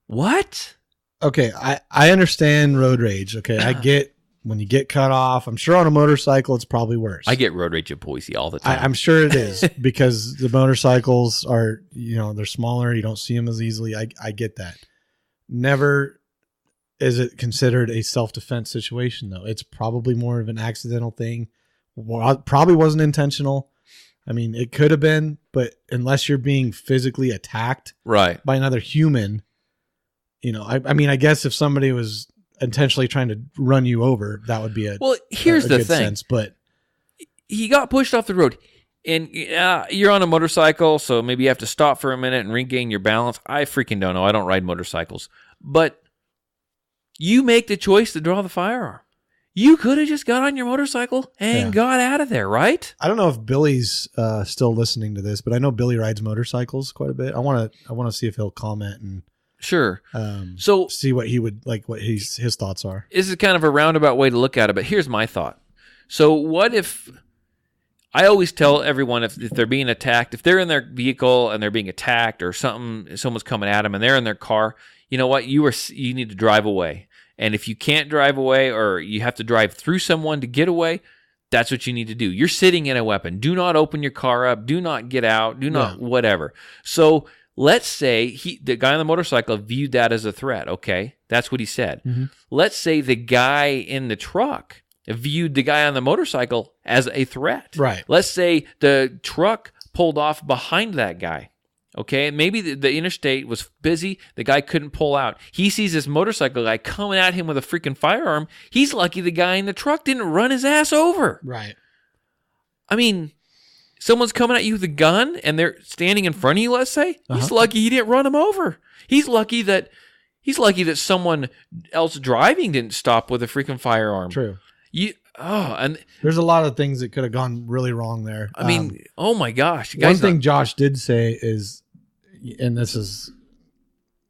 What? Okay, I understand road rage. Okay, I get when you get cut off. I'm sure on a motorcycle it's probably worse. I get road rage at Boise all the time. I'm sure it is because the motorcycles are, they're smaller. You don't see them as easily. I get that. Never is it considered a self-defense situation, though. It's probably more of an accidental thing. Probably wasn't intentional. It could have been, but unless you're being physically attacked right by another human... I guess if somebody was intentionally trying to run you over, that would be here's the good thing. Sense, but he got pushed off the road, and you're on a motorcycle, so maybe you have to stop for a minute and regain your balance. I freaking don't know. I don't ride motorcycles, but you make the choice to draw the firearm. You could have just got on your motorcycle and got out of there, right? I don't know if Billy's still listening to this, but I know Billy rides motorcycles quite a bit. I want to see if he'll comment and. Sure. So see what he would what his thoughts are. This is kind of a roundabout way to look at it, but here's my thought. So what if I always tell everyone if they're being attacked, if they're in their vehicle and they're being attacked or someone's coming at them and they're in their car, you know what? You need to drive away. And if you can't drive away or you have to drive through someone to get away, that's what you need to do. You're sitting in a weapon. Do not open your car up. Do not get out. Do not whatever. So let's say the guy on the motorcycle viewed that as a threat, okay? That's what he said. Mm-hmm. Let's say the guy in the truck viewed the guy on the motorcycle as a threat. Right. Let's say the truck pulled off behind that guy Okay, maybe the interstate was busy. The guy couldn't pull out. He sees this motorcycle guy coming at him with a freaking firearm. He's lucky the guy in the truck didn't run his ass over. Right. I mean, someone's coming at you with a gun and they're standing in front of you, let's say. He's lucky he didn't run him over. He's lucky that someone else driving didn't stop with a freaking firearm. True. And there's a lot of things that could have gone really wrong there. I mean, oh my gosh. One thing Josh did say is, and this is,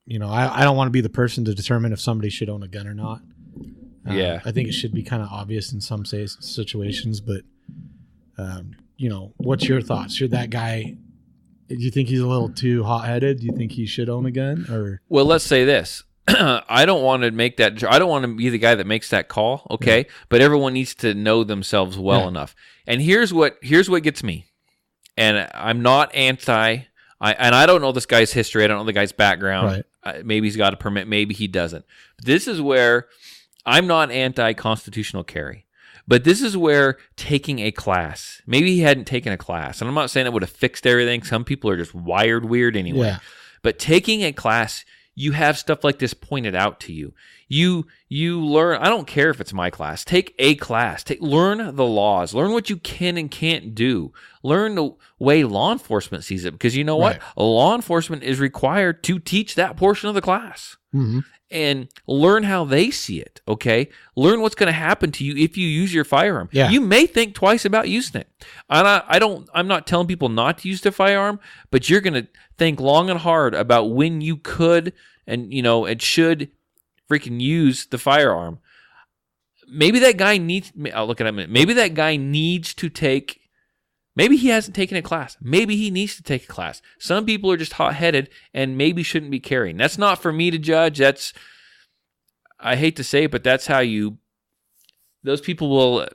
I don't want to be the person to determine if somebody should own a gun or not. Yeah. I think it should be kind of obvious in some situations, but, what's your thoughts? Should that guy, do you think he's a little too hot-headed? Do you think he should own a gun? Or Well, let's say this. I don't want to make that. I don't want to be the guy that makes that call. Okay, yeah. But everyone needs to know themselves well enough. And here's what gets me. And I'm not anti. I don't know this guy's history. I don't know the guy's background. Right. Maybe he's got a permit. Maybe he doesn't. But this is where I'm not anti-constitutional carry. But this is where taking a class. Maybe he hadn't taken a class, and I'm not saying it would have fixed everything. Some people are just wired weird anyway. Yeah. But taking a class. You have stuff like this pointed out to you. You learn. I don't care if it's my class. Take a class. Learn the laws. Learn what you can and can't do. Learn the way law enforcement sees it. Because you know what? Law enforcement is required to teach that portion of the class. Mm-hmm. And learn how they see it, okay? Learn what's going to happen to you if you use your firearm. Yeah. You may think twice about using it. I'm not telling people not to use their firearm, but you're going to think long and hard about when you could and should freaking use the firearm. Maybe that guy needs, I'll look at him in a minute. Maybe that guy needs to take, maybe he hasn't taken a class. Maybe he needs to take a class. Some people are just hot-headed and maybe shouldn't be carrying. That's not for me to judge. I hate to say it, but that's how those people will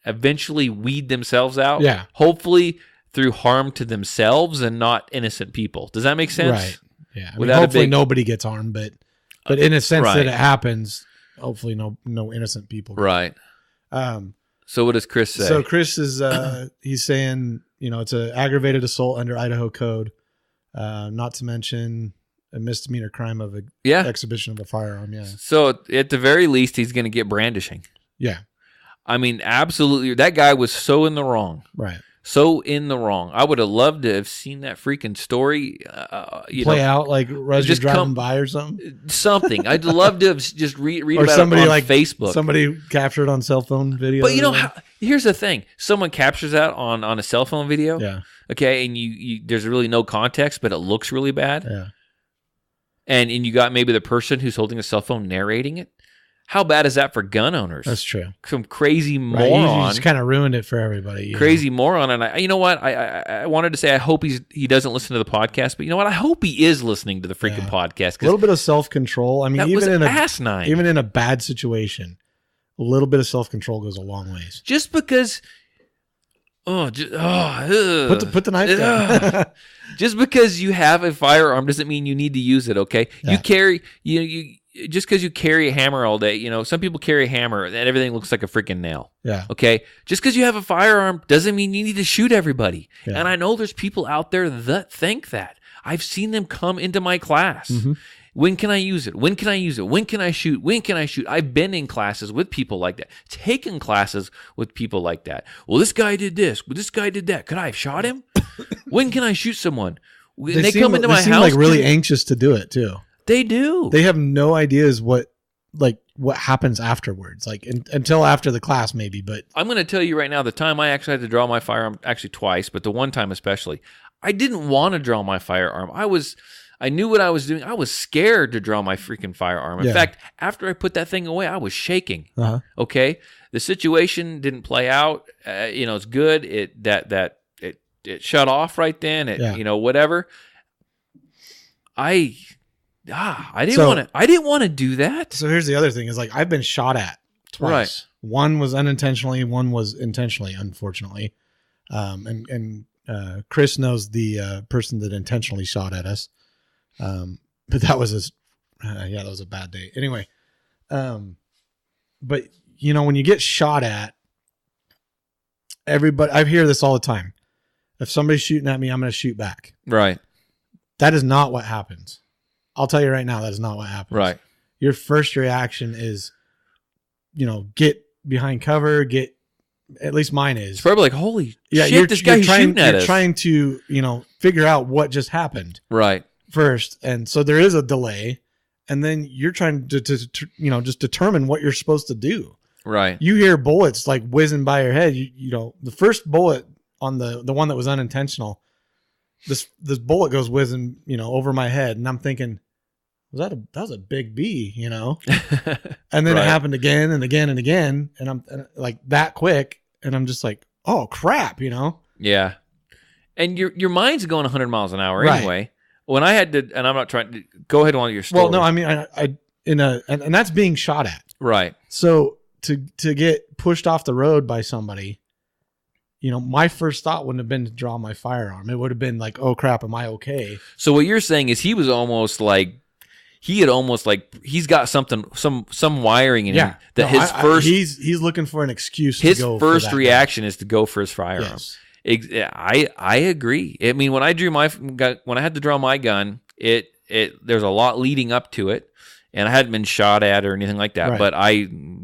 eventually weed themselves out. Yeah. Hopefully through harm to themselves and not innocent people. Does that make sense? Right. Yeah. Hopefully nobody gets harmed, but in a sense that it happens, hopefully no innocent people. Right. So what does Chris say? So Chris is he's saying, it's an aggravated assault under Idaho code, not to mention a misdemeanor crime of exhibition of a firearm. Yeah. So at the very least, he's going to get brandishing. Yeah. I mean, absolutely. That guy was so in the wrong. Right. So in the wrong. I would have loved to have seen that freaking story. Play out like as you're driving by or something. Something. I'd love to have just read or about somebody it on like Facebook. Somebody captured on cell phone video. But here's the thing: someone captures that on a cell phone video. Yeah. Okay, and you there's really no context, but it looks really bad. Yeah. And you got maybe the person who's holding a cell phone narrating it. How bad is that for gun owners? That's true. Some crazy moron. You just kind of ruined it for everybody. Crazy moron. And you know what? I wanted to say I hope he doesn't listen to the podcast, but you know what? I hope he is listening to the freaking podcast. A little bit of self-control. I mean, even in a bad situation, a little bit of self-control goes a long ways. Just because. Put the knife down. Just because you have a firearm doesn't mean you need to use it. Okay, you carry you just because you carry a hammer all day. Some people carry a hammer and everything looks like a freaking nail. Yeah. Okay, just because you have a firearm doesn't mean you need to shoot everybody. Yeah. And I know there's people out there that think that. I've seen them come into my class. Mm-hmm. When can I use it? When can I use it? When can I shoot? When can I shoot? I've been in classes with people like that, taken classes with people like that. Well, this guy did this. Well, this guy did that. Could I have shot him? When can I shoot someone? They come into my house. They seem like really anxious to do it too. They do. They have no ideas what happens afterwards, until after the class maybe. But I'm going to tell you right now, the time I actually had to draw my firearm, actually twice, but the one time especially, I didn't want to draw my firearm. I knew what I was doing. I was scared to draw my freaking firearm. In fact, after I put that thing away, I was shaking. Uh-huh. Okay, the situation didn't play out. It's good. It shut off right then. Whatever. I didn't want to do that. So here's the other thing: is I've been shot at twice. Right. One was unintentionally. One was intentionally. Unfortunately, and Chris knows the person that intentionally shot at us. But that was that was a bad day. Anyway, but when you get shot at, everybody, I hear this all the time. If somebody's shooting at me, I'm going to shoot back. Right. That is not what happens. I'll tell you right now, that is not what happens. Right. Your first reaction is, get behind cover, at least mine is. It's probably like, holy shit, this guy's shooting at us. You're trying to, figure out what just happened. Right. First. And so there is a delay. And then you're trying to just determine what you're supposed to do. Right. You hear bullets like whizzing by your head. The first bullet on the one that was unintentional, this bullet goes whizzing, over my head. And I'm thinking, that was a big B, and then it happened again and again and again. And I'm like that quick. And I'm just like, oh crap, Yeah. And your mind's going 100 miles an hour Right. anyway. When I had to, and I'm not trying to go ahead on your story. Well, no, I mean, and that's being shot at. Right. So to get pushed off the road by somebody, my first thought wouldn't have been to draw my firearm. It would have been like, oh crap, am I okay? So what you're saying is he's got some wiring in him that he's looking for an excuse. His to go first for that reaction is to go for his firearm. Yes. I agree. I mean, when I had to draw my gun, there's a lot leading up to it, and I hadn't been shot at or anything like that. Right. But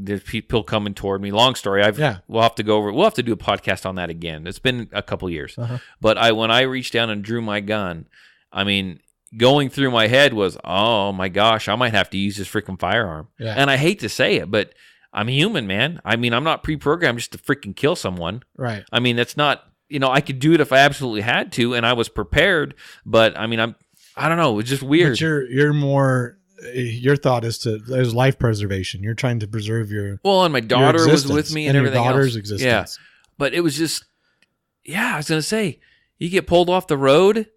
there's people coming toward me. Long story. We'll have to do a podcast on that again. It's been a couple years. Uh-huh. But when I reached down and drew my gun, I mean, going through my head was, oh my gosh, I might have to use this freaking firearm. Yeah. And I hate to say it, but I'm human, man. I mean, I'm not pre-programmed just to freaking kill someone. Right. I mean, that's not. I could do it if I absolutely had to, and I was prepared. But I mean, I don't know. It's just weird. But you're more. Your thought is there's life preservation. You're trying to preserve your. Well, and my daughter was with me and everything your daughter's else. existence. Yeah, but it was just. Yeah, I was gonna say, you get pulled off the road,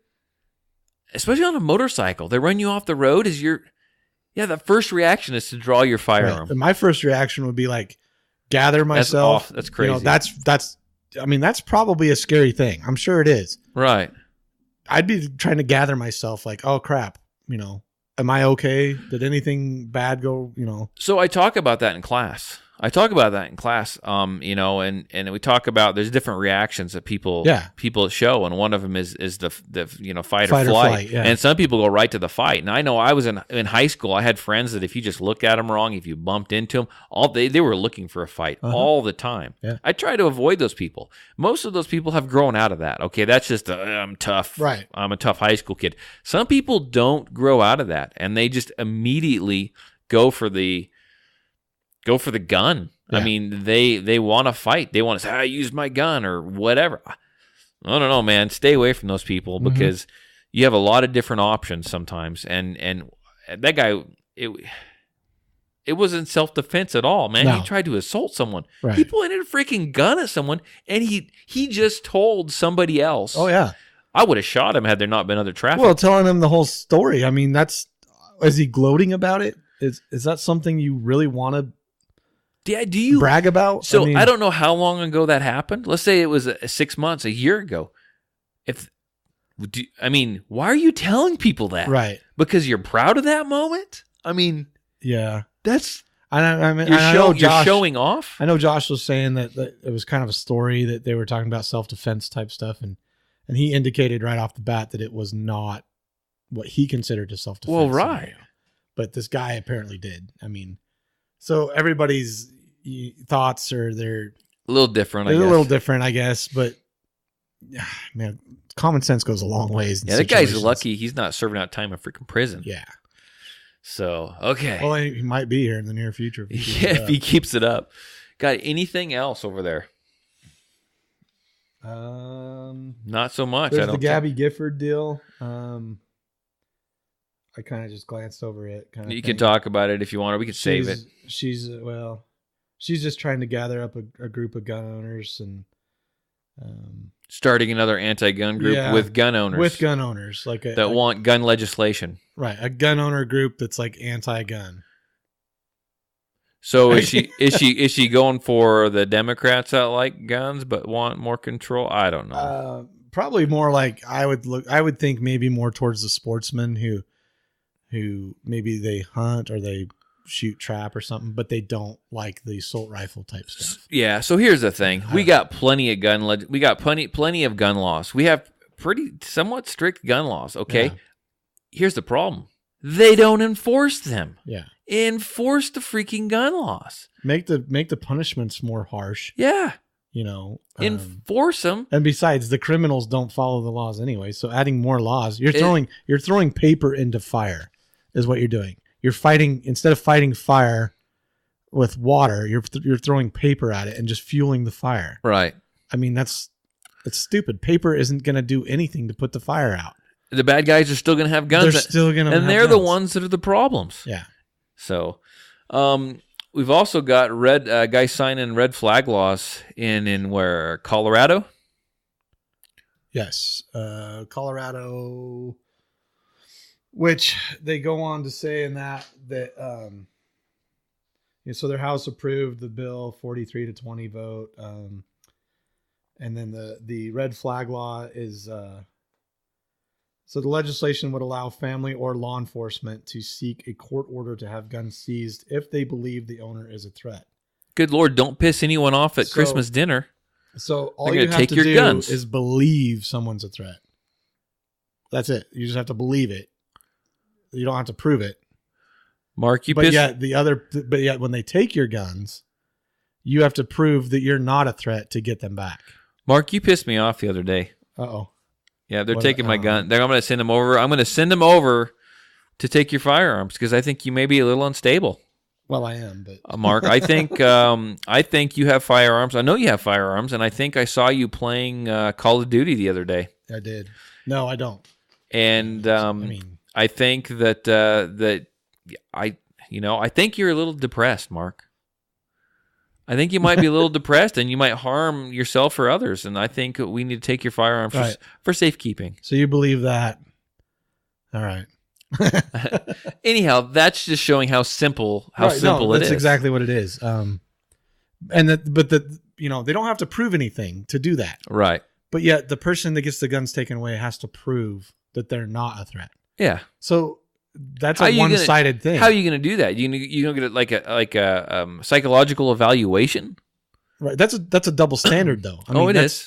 especially on a motorcycle. They run you off the road. The first reaction is to draw your firearm. Right. And my first reaction would be like, gather myself. That's crazy. That's. I mean, that's probably a scary thing. I'm sure it is. Right. I'd be trying to gather myself like, oh crap, am I okay? Did anything bad go, So I talk about that in class. And we talk about there's different reactions that people show, and one of them is the fight or flight. Yeah. And some people go right to the fight. And I know I was in high school. I had friends that if you just looked at them wrong, if you bumped into them, they were looking for a fight all the time. Yeah. I try to avoid those people. Most of those people have grown out of that. Okay, that's just I'm tough. Right. I'm a tough high school kid. Some people don't grow out of that, and they just immediately go for the gun. Yeah. I mean, they want to fight. They want to say, I used my gun or whatever. I don't know, man. Stay away from those people because you have a lot of different options sometimes. And that guy, it wasn't self-defense at all, man. No. He tried to assault someone. Right. He pointed a freaking gun at someone, and he just told somebody else. Oh yeah. I would have shot him had there not been other traffic. Well, telling him the whole story. I mean, is he gloating about it? Is that something you really want to do you brag about? So I don't know how long ago that happened. Let's say it was 6 months, a year ago. Why are you telling people that? Right. Because you're proud of that moment? I mean, yeah. that's You're showing off. I know Josh was saying that it was kind of a story that they were talking about self-defense type stuff, and he indicated right off the bat that it was not what he considered a self-defense. Well, right. Scenario. But this guy apparently did. I mean, so everybody's thoughts they're a little different. A little different, I guess. But man, common sense goes a long ways. Yeah, that guy's lucky he's not serving out time in freaking prison. Yeah. So okay. Well, he might be here in the near future. If he keeps it up. Got anything else over there? Not so much. There's the Gabby Gifford deal. I kind of just glanced over it. You can talk about it if you want, or we could save it. She's just trying to gather up a group of gun owners and starting another anti-gun group with gun owners. With gun owners, that want gun legislation. Right, a gun owner group that's like anti-gun. So is she going for the Democrats that like guns but want more control? I don't know. Probably more like I would think maybe more towards the sportsmen who maybe they hunt or they shoot trap or something, but they don't like the assault rifle type stuff. Yeah. So here's the thing: we got plenty of plenty of gun laws. We have pretty somewhat strict gun laws. Okay, here's the problem. They don't enforce them. Yeah. Enforce the freaking gun laws. Make the punishments more harsh. Yeah. Enforce them. And besides, the criminals don't follow the laws anyway. So adding more laws, you're throwing paper into fire, is what you're doing. You're fighting, instead of fighting fire with water, you're throwing paper at it and just fueling the fire. Right. I mean, it's stupid. Paper isn't going to do anything to put the fire out. The bad guys are still going to have guns. They're still going to have and they're guns. the ones that are the problems. Yeah. So, we've also got guys signing red flag laws in where, Colorado? Yes. Colorado, which they go on to say in that so their House approved the bill 43-20 vote. And then the red flag law is, so the legislation would allow family or law enforcement to seek a court order to have guns seized if they believe the owner is a threat. Good Lord, don't piss anyone off at Christmas dinner. So all They're you gonna have take to your do guns. is believe someone's a threat. That's it. You just have to believe it. You don't have to prove it. Mark, But yet when they take your guns, you have to prove that you're not a threat to get them back. Mark, you pissed me off the other day. Uh-oh. Yeah, they're taking my gun. I'm going to send them over. I'm going to send them over to take your firearms because I think you may be a little unstable. Well, I am, but Mark, I think you have firearms. I know you have firearms, and I think I saw you playing Call of Duty the other day. I did. No, I don't. And I think I think you're a little depressed, Mark. I think you might be a little depressed and you might harm yourself or others. And I think we need to take your firearms for safekeeping. So you believe that? All right. Anyhow, that's just showing how simple it is. That's exactly what it is. They don't have to prove anything to do that. Right. But yet the person that gets the guns taken away has to prove that they're not a threat. Yeah. So that's a one-sided thing. How are you going to do that? You going to get like a psychological evaluation? Right. That's a double standard, though. It is.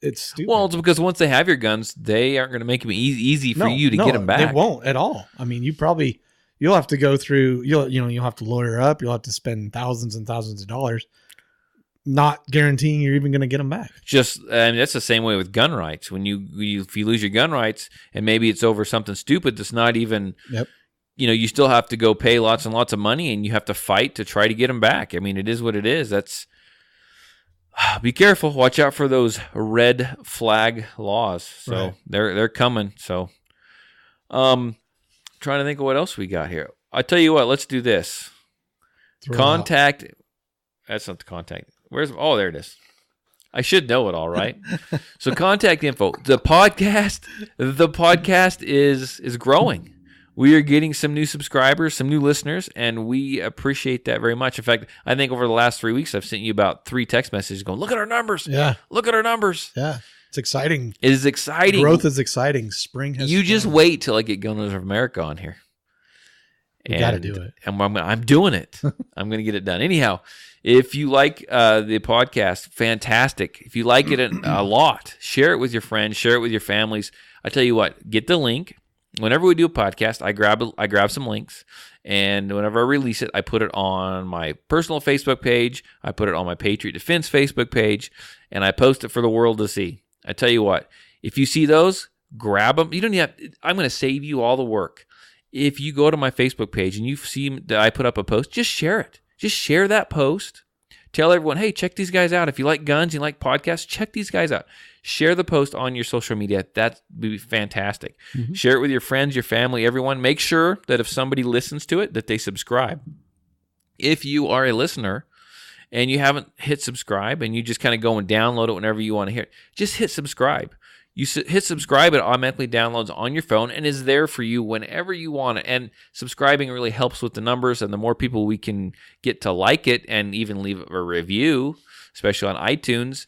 It's stupid. Well, it's because once they have your guns, they aren't going to make them easy for you to get them back. They won't at all. I mean, you'll have to go through. You'll have to lawyer up. You'll have to spend thousands and thousands of dollars, not guaranteeing you're even going to get them back. That's the same way with gun rights. When if you lose your gun rights, and maybe it's over something stupid that's not even. Yep. You still have to go pay lots and lots of money, and you have to fight to try to get them back. I mean, it is what it is. Be careful. Watch out for those red flag laws. So right. they're coming. So, trying to think of what else we got here. I tell you what. Let's do this. Contact. That's not the contact. There it is. I should know it all, right? So contact info. The podcast is growing. We are getting some new subscribers, some new listeners, and we appreciate that very much. In fact, I think over the last 3 weeks, I've sent you about 3 text messages going, look at our numbers. Yeah. Look at our numbers. Yeah. It's exciting. It is exciting. Growth is exciting. Spring has sprung. Just wait till I get Gunners of America on here. You got to do it. And I'm doing it. I'm going to get it done. Anyhow, if you like the podcast, fantastic. If you like it a lot, share it with your friends, share it with your families. I tell you what, get the link. Whenever we do a podcast, I grab some links, and whenever I release it, I put it on my personal Facebook page, I put it on my Patriot Defense Facebook page, and I post it for the world to see. I tell you what, if you see those, grab them. You don't have. I'm going to save you all the work. If you go to my Facebook page and you see that I put up a post, just share it. Just share that post. Tell everyone, hey, check these guys out. If you like guns, you like podcasts, check these guys out. Share the post on your social media. That would be fantastic. Mm-hmm. Share it with your friends, your family, everyone. Make sure that if somebody listens to it, that they subscribe. If you are a listener and you haven't hit subscribe and you just kind of go and download it whenever you want to hear it, just hit subscribe. You hit subscribe, it automatically downloads on your phone and is there for you whenever you want it. And subscribing really helps with the numbers, and the more people we can get to like it and even leave a review, especially on iTunes,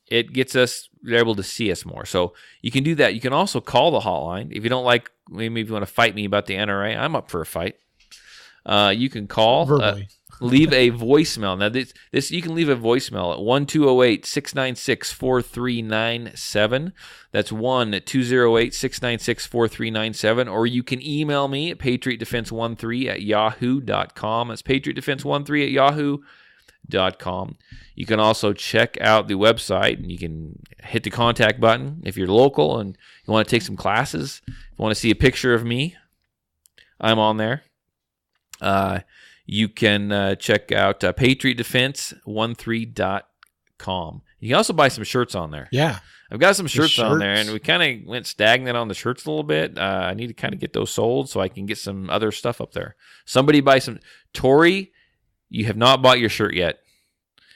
it gets us, they're able to see us more. So you can do that. You can also call the hotline. If you don't like, maybe if you want to fight me about the NRA, I'm up for a fight. You can call. Verbally. Leave a voicemail. Now, this you can leave a voicemail at 1-208-696-4397. That's 1-208-696-4397. Or you can email me at patriotdefense13@yahoo.com. That's patriotdefense13@yahoo.com. You can also check out the website, and you can hit the contact button if you're local and you want to take some classes. If you want to see a picture of me, I'm on there. You can check out patriotdefense13.com. You can also buy some shirts on there. Yeah. I've got some shirts on there, and we kind of went stagnant on the shirts a little bit. I need to kind of get those sold so I can get some other stuff up there. Somebody buy some. Tori, you have not bought your shirt yet.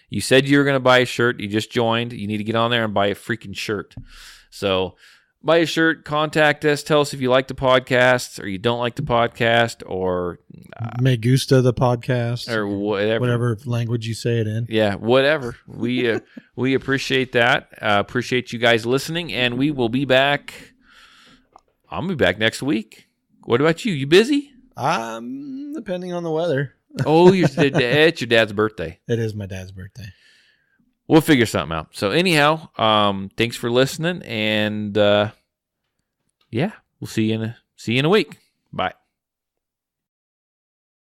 You said you were going to buy a shirt. You just joined. You need to get on there and buy a freaking shirt. So buy a shirt, contact us, tell us if you like the podcast or you don't like the podcast, or Me gusta the podcast, or whatever language you say it in. Yeah, whatever. We appreciate that. Appreciate you guys listening, and we will be back. I'll be back next week. What about you? You busy? Depending on the weather. Oh, it's your dad's birthday. It is my dad's birthday. We'll figure something out. So anyhow, thanks for listening, and yeah, we'll see you in a week. Bye.